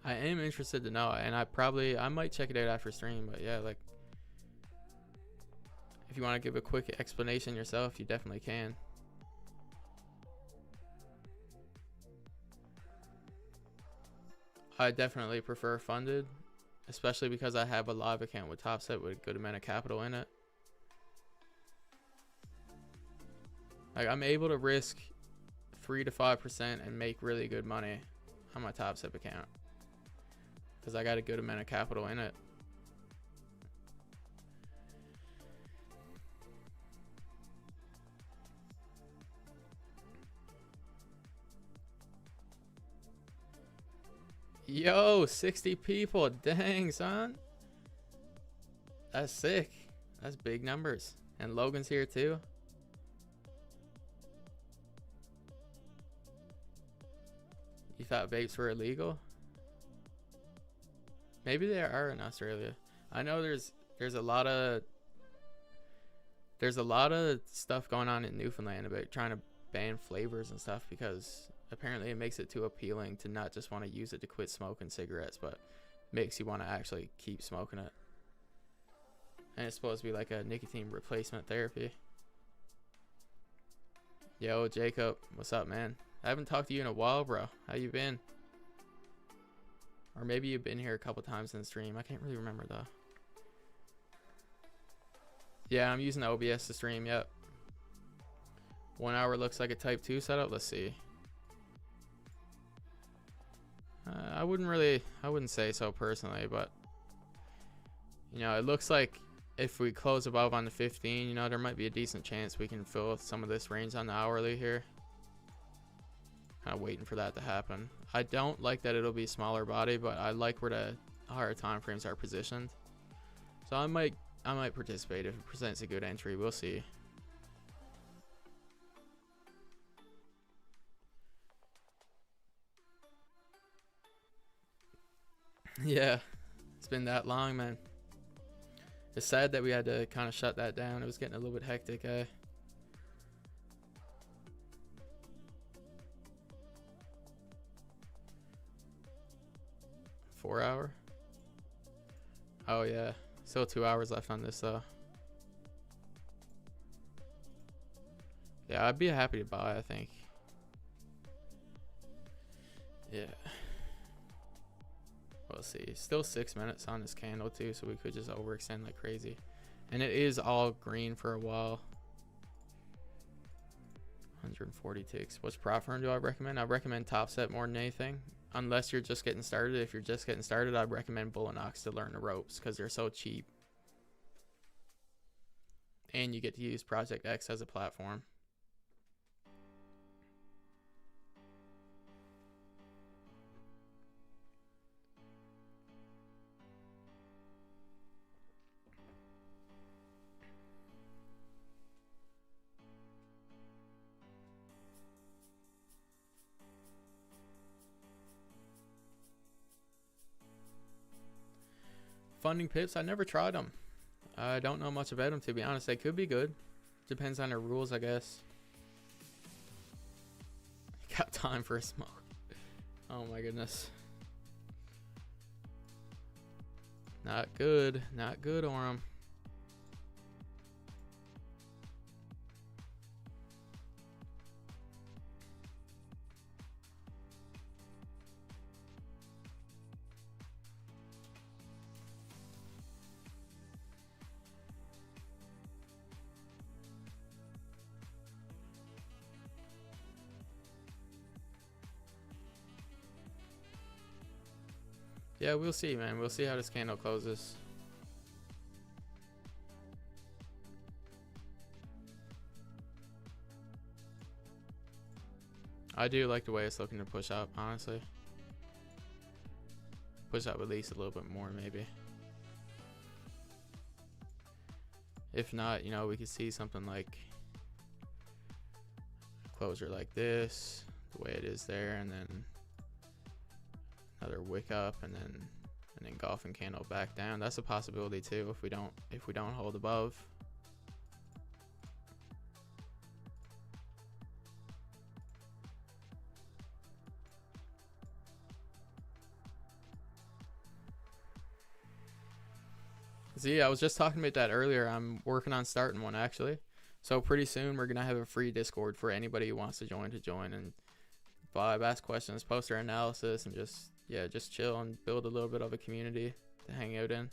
I am interested to know, and I might check it out after stream. But yeah, like, if you want to give a quick explanation yourself, you definitely can. I definitely prefer funded, especially because I have a live account with Topset with a good amount of capital in it. Like, I'm able to risk 3 to 5% and make really good money on my Topset account because I got a good amount of capital in it. Yo, 60 people. Dang, son. That's sick. That's big numbers. And Logan's here too. You thought vapes were illegal? Maybe they are in Australia. I know there's a lot of stuff going on in Newfoundland about trying to ban flavors and stuff because apparently it makes it too appealing to not just want to use it to quit smoking cigarettes, but makes you want to actually keep smoking it. And it's supposed to be like a nicotine replacement therapy. Yo, Jacob, what's up, man? I haven't talked to you in a while, bro. How you been? Or maybe you've been here a couple times in the stream. I can't really remember though. Yeah, I'm using OBS to stream. Yep. 1 hour looks like a Type 2 setup. Let's see. I wouldn't say so personally, but you know, it looks like if we close above on the 15, you know, there might be a decent chance we can fill some of this range on the hourly here. Kind of waiting for that to happen. I don't like that it'll be smaller body, but I like where the higher time frames are positioned. So I might participate if it presents a good entry. We'll see. Yeah, it's been that long, man. It's sad that we had to kind of shut that down. It was getting a little bit hectic, 4 hour? Oh yeah, still 2 hours left on this though. Yeah, I'd be happy to buy, I think. Yeah. We'll see. Still 6 minutes on this candle too, so we could just overextend like crazy. And it is all green for a while. 140 ticks. Which prop firm do I recommend? I recommend Topset more than anything. Unless you're just getting started. If you're just getting started, I'd recommend Bullinox to learn the ropes because they're so cheap. And you get to use Project X as a platform. Funding pips, I never tried them. I don't know much about them, to be honest. They could be good. Depends on their rules, I guess. Got time for a smoke. Oh my goodness. Not good. Not good, Orem. Yeah, we'll see, man. We'll see how this candle closes. I do like the way it's looking to push up, honestly. Push up at least a little bit more, maybe. If not, you know, we could see something like closure like this, the way it is there, and then another wick up, and then an engulfing candle back down. That's a possibility too if we don't hold above. See, I was just talking about that earlier. I'm working on starting one actually. So pretty soon we're gonna have a free Discord for anybody who wants to join and vibe, ask questions, post their analysis, and just yeah, just chill and build a little bit of a community to hang out in.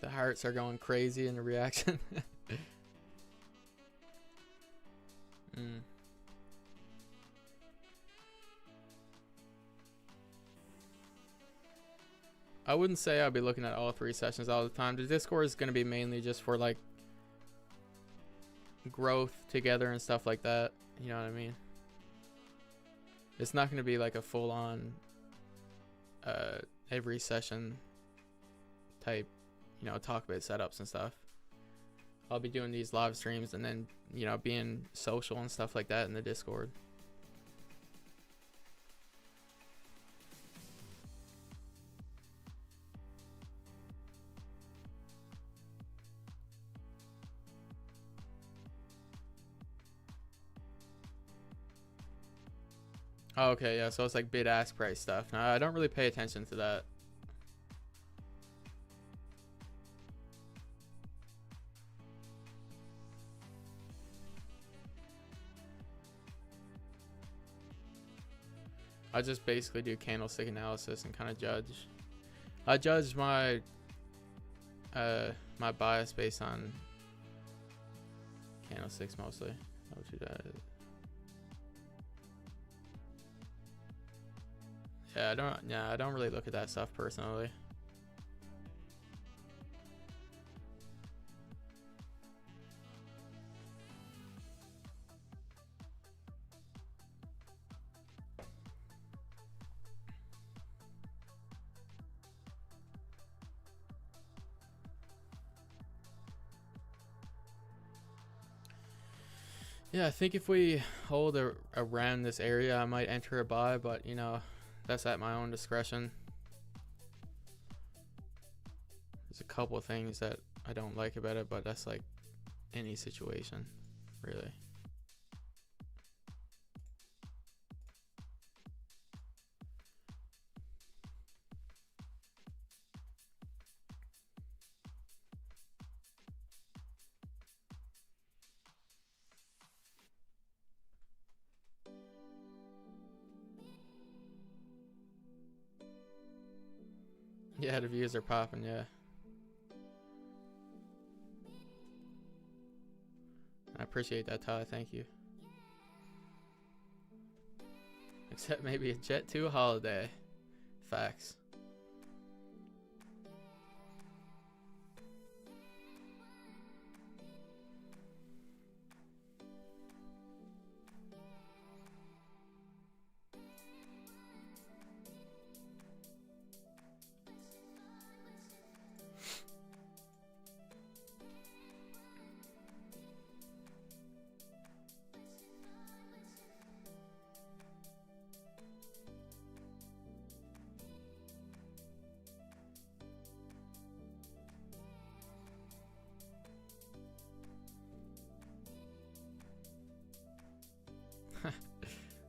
The hearts are going crazy in the reaction. I wouldn't say I'll be looking at all 3 sessions all the time. The Discord is going to be mainly just for like growth together and stuff like that. You know what I mean? It's not going to be like a full on every session type, you know, talk about setups and stuff. I'll be doing these live streams and then, you know, being social and stuff like that in the Discord. Oh, okay, yeah, so it's like bid ask price stuff. No, I don't really pay attention to that. I just basically do candlestick analysis and kind of judge. I judge my my bias based on candlesticks mostly. Yeah, I don't really look at that stuff personally. Yeah, I think if we hold around this area, I might enter a buy, but you know, that's at my own discretion. There's a couple of things that I don't like about it, but that's like any situation, really. Yeah, the views are popping, yeah. I appreciate that, Ty, thank you. Except maybe a Jet 2 holiday. Facts.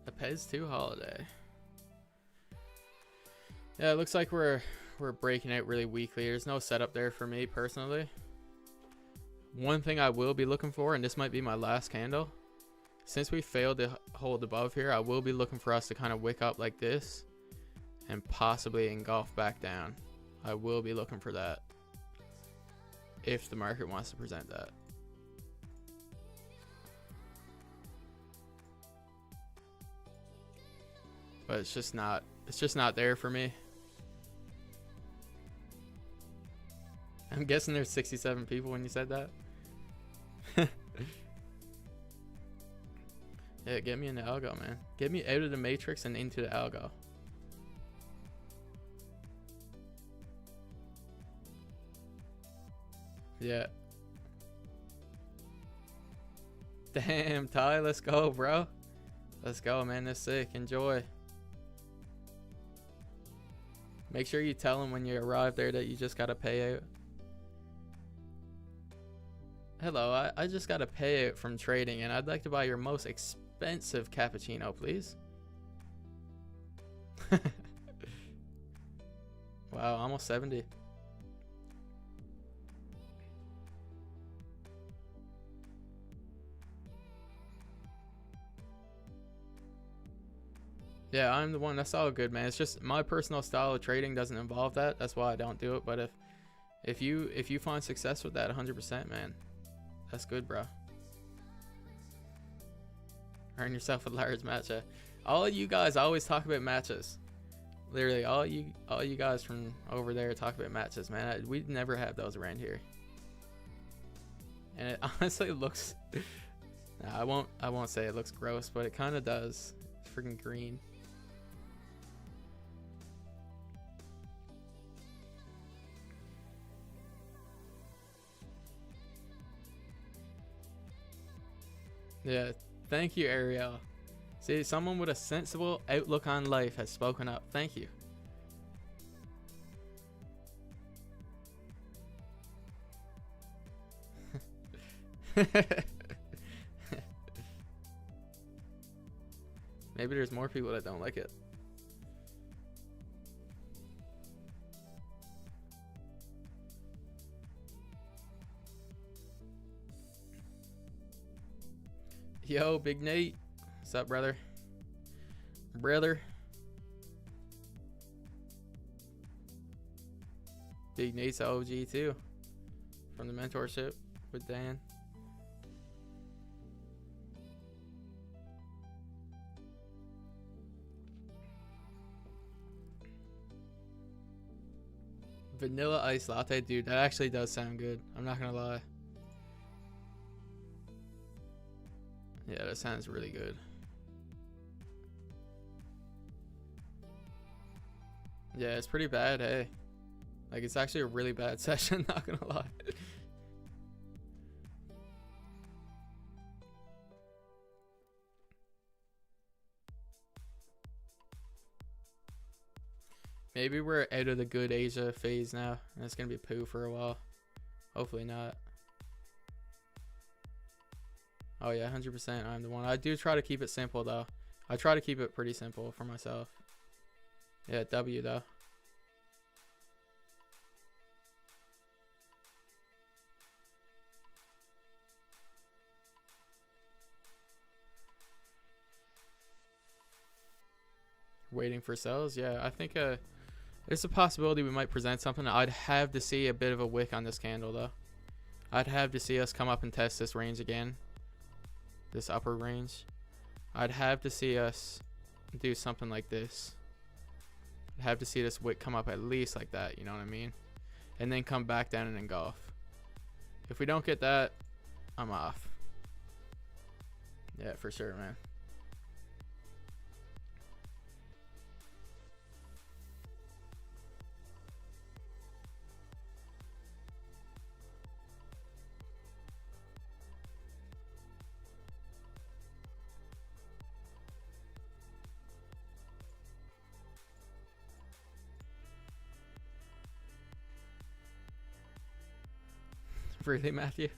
The Pez 2 holiday. Yeah, it looks like we're breaking out really weakly. There's no setup there for me personally. One thing I will be looking for, and this might be my last candle, since we failed to hold above here, I will be looking for us to kind of wick up like this and possibly engulf back down. I will be looking for that if the market wants to present that. But it's just not there for me. I'm guessing there's 67 people when you said that. Yeah, get me into algo, man. Get me out of the matrix and into the algo. Yeah. Damn, Ty, let's go, bro. Let's go, man. That's sick. Enjoy. Make sure you tell them when you arrive there that you just gotta pay out. Hello, I just got a payout from trading, and I'd like to buy your most expensive cappuccino, please. Wow, almost 70. Yeah, I'm the one. That's all good, man. It's just my personal style of trading doesn't involve that. That's why I don't do it. But if you find success with that 100%, man, that's good, bro. Earn yourself a large matcha. All of you guys always talk about matches. Literally, all you guys from over there talk about matches, man. We never have those around here. And it honestly looks. Nah, I won't say it looks gross, but it kind of does. It's freaking green. Yeah, thank you, Ariel. See, someone with a sensible outlook on life has spoken up. Thank you. Maybe there's more people that don't like it. Yo, Big Nate. What's up, brother? Brother. Big Nate's a OG too. From the mentorship with Dan. Vanilla ice latte, dude. That actually does sound good. I'm not gonna lie. Yeah, that sounds really good. Yeah, it's pretty bad, hey. Like, it's actually a really bad session, not gonna lie. Maybe we're out of the good Asia phase now, and it's gonna be poo for a while. Hopefully not. Oh yeah, 100% I'm the one. I do try to keep it simple though. I try to keep it pretty simple for myself. Yeah, W though. Waiting for sales. Yeah, I think there's a possibility we might present something. I'd have to see a bit of a wick on this candle though. I'd have to see us come up and test this range again. This upper range. I'd have to see us do something like this. I'd have to see this wick come up at least like that, you know what I mean? And then come back down and engulf. If we don't get that, I'm off. Yeah, for sure, man. Really, Matthew?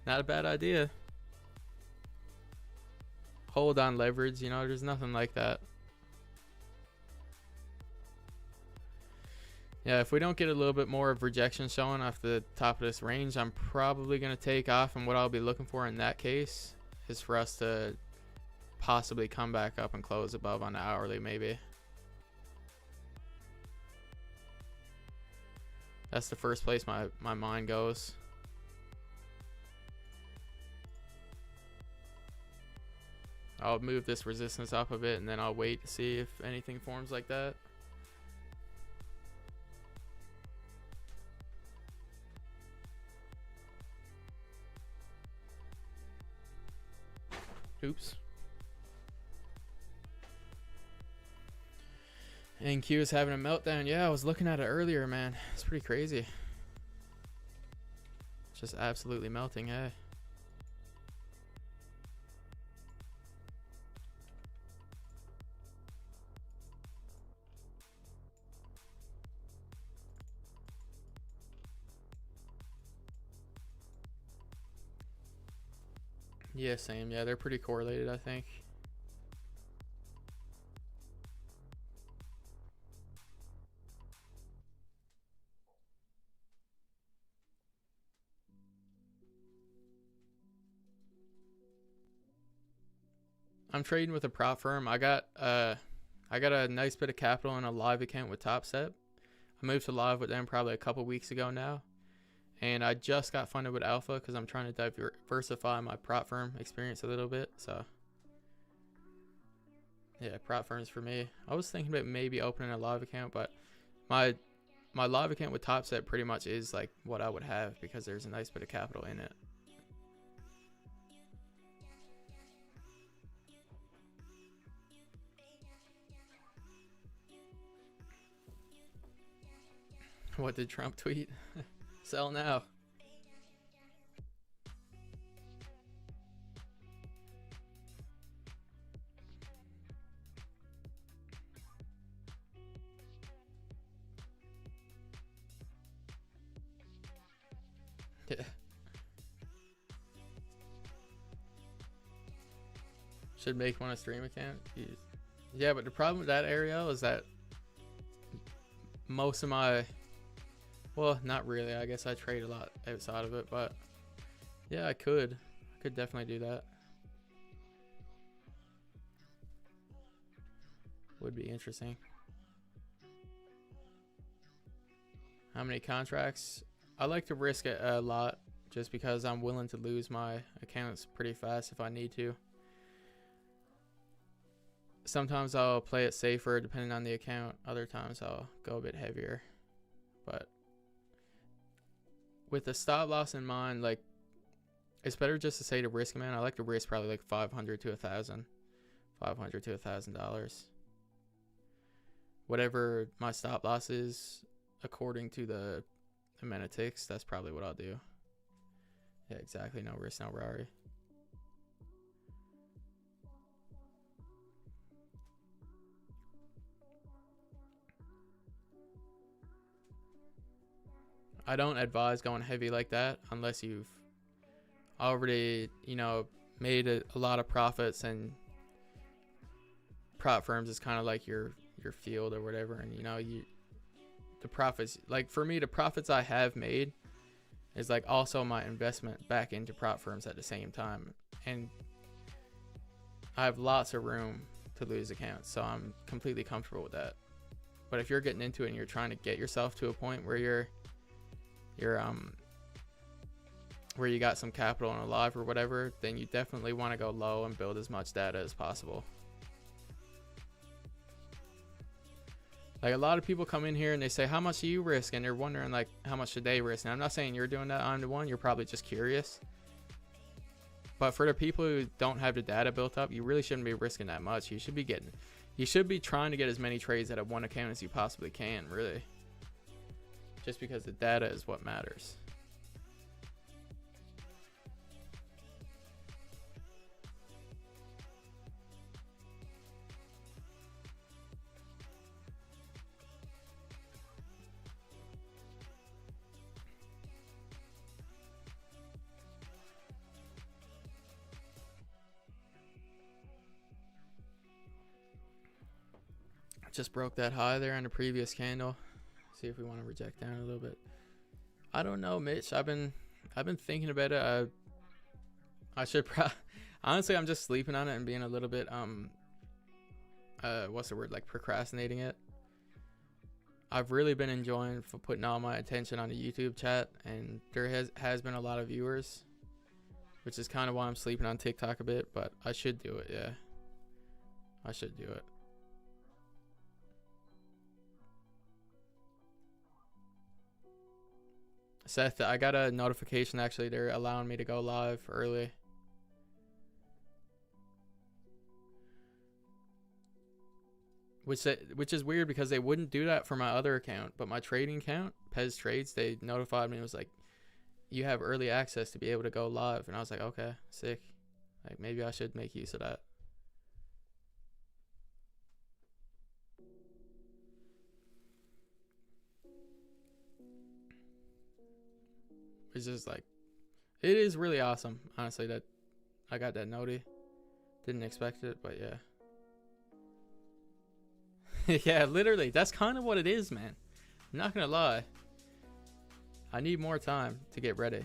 Not a bad idea. Hold on leverage, you know, there's nothing like that. Yeah, if we don't get a little bit more of rejection showing off the top of this range, I'm probably going to take off. And what I'll be looking for in that case is for us to possibly come back up and close above on the hourly, maybe. That's the first place my mind goes. I'll move this resistance up a bit, and then I'll wait to see if anything forms like that. Oops. NQ is having a meltdown. Yeah, I was looking at it earlier, man. It's pretty crazy. Just absolutely melting, hey. Yeah, same. Yeah, they're pretty correlated, I think. I'm trading with a prop firm. I got a nice bit of capital in a live account with TopStep. I moved to live with them probably a couple weeks ago now. And I just got funded with Alpha because I'm trying to diversify my prop firm experience a little bit. So, yeah, prop firms for me. I was thinking about maybe opening a live account, but my live account with TopStep pretty much is like what I would have because there's a nice bit of capital in it. What did Trump tweet? Sell now. Yeah. Should make one a stream account. Jeez. Yeah, but the problem with that, Ariel, is that most of my, well, not really. I guess I trade a lot outside of it, but yeah, I could definitely do that. Would be interesting. How many contracts? I like to risk it a lot just because I'm willing to lose my accounts pretty fast if I need to. Sometimes I'll play it safer depending on the account. Other times I'll go a bit heavier. But with the stop loss in mind, like, it's better just to say to risk, man. I like to risk probably like $500 to $1,000. $500 to $1,000. Whatever my stop loss is, according to the amount it takes, that's probably what I'll do. Yeah, exactly. No risk, no Rari. I don't advise going heavy like that unless you've already, made a lot of profits, and prop firms is kind of like your field or whatever. And the profits, like for me, the profits I have made is like also my investment back into prop firms at the same time. And I have lots of room to lose accounts, so I'm completely comfortable with that. But if you're getting into it and you're trying to get yourself to a point where you're where you got some capital on a live or whatever, then you definitely want to go low and build as much data as possible. Like, a lot of people come in here and they say, how much do you risk? And they're wondering, like, how much should they risk? And I'm not saying you're doing that on the one. You're probably just curious. But for the people who don't have the data built up, you really shouldn't be risking that much. You should be trying to get as many trades out of one account as you possibly can, really. Just because the data is what matters. Just broke that high there on the previous candle. See if we want to reject down a little bit. I don't know, Mitch. I've been thinking about it. I should honestly, I'm just sleeping on it and being a little bit what's the word, like procrastinating it. I've really been enjoying putting all my attention on the YouTube chat, and there has been a lot of viewers, which is kind of why I'm sleeping on TikTok a bit. But I should do it. Yeah, I should do it. Seth, I got a notification actually. They're allowing me to go live early. Which is weird because they wouldn't do that for my other account, but my trading account, Pez Trades, they notified me. It was like, you have early access to be able to go live. And I was like, okay, sick. Like, maybe I should make use of that. It's just like, it is really awesome, honestly, that I got that noti. Didn't expect it, but yeah. Yeah, literally, that's kind of what it is, man. I'm not gonna lie. I need more time to get ready.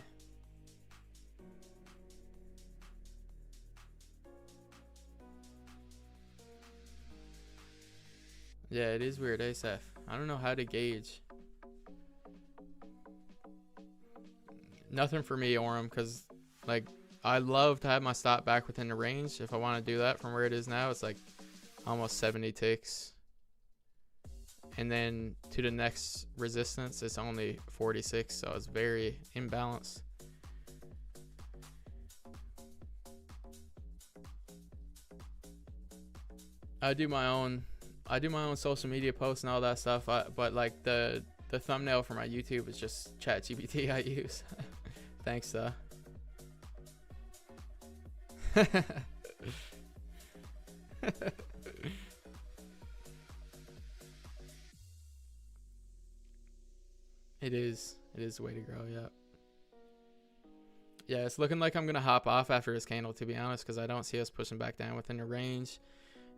Yeah, it is weird, ASF. I don't know how to gauge. Nothing for me, Orem, because, like, I love to have my stop back within the range. If I want to do that from where it is now, it's like almost 70 ticks. And then to the next resistance, it's only 46, so it's very imbalanced. I do my own social media posts and all that stuff, but like the thumbnail for my YouTube is just ChatGPT I use. Thanks, though. It is the way to grow. Yeah, it's looking like I'm gonna hop off after this candle, to be honest, because I don't see us pushing back down within the range,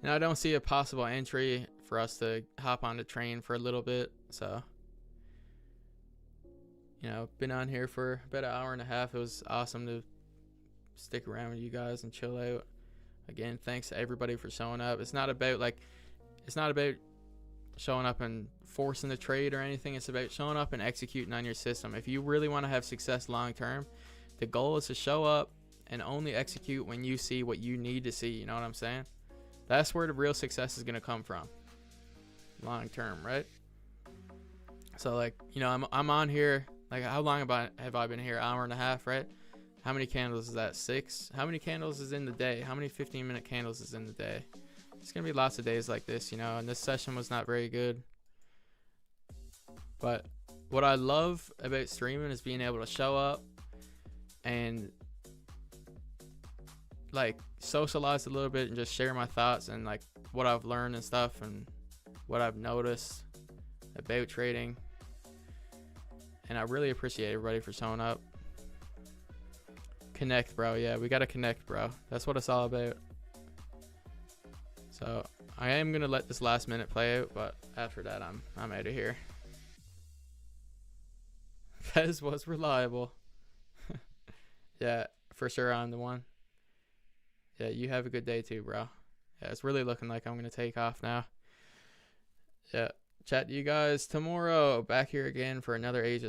and I don't see a possible entry for us to hop on the train for a little bit. So, you know, been on here for about an hour and a half. It was awesome to stick around with you guys and chill out. Again, thanks to everybody for showing up. It's not about showing up and forcing the trade or anything. It's about showing up and executing on your system. If you really want to have success long term, the goal is to show up and only execute when you see what you need to see. You know what I'm saying? That's where the real success is going to come from long term, right? So, like, you know, I'm on here. Like, how long have I been here? Hour and a half, right? How many candles is that? 6? How many candles is in the day? How many 15-minute candles is in the day? It's going to be lots of days like this, you know, and this session was not very good. But what I love about streaming is being able to show up and, like, socialize a little bit and just share my thoughts and, like, what I've learned and stuff and what I've noticed about trading. And I really appreciate everybody for showing up. Connect, bro. Yeah, we got to connect, bro. That's what it's all about. So I am going to let this last minute play out, but after that, I'm out of here. Fez was reliable. Yeah, for sure on the one. Yeah, you have a good day too, bro. Yeah, it's really looking like I'm going to take off now. Yeah, chat to you guys tomorrow. Back here again for another Aegis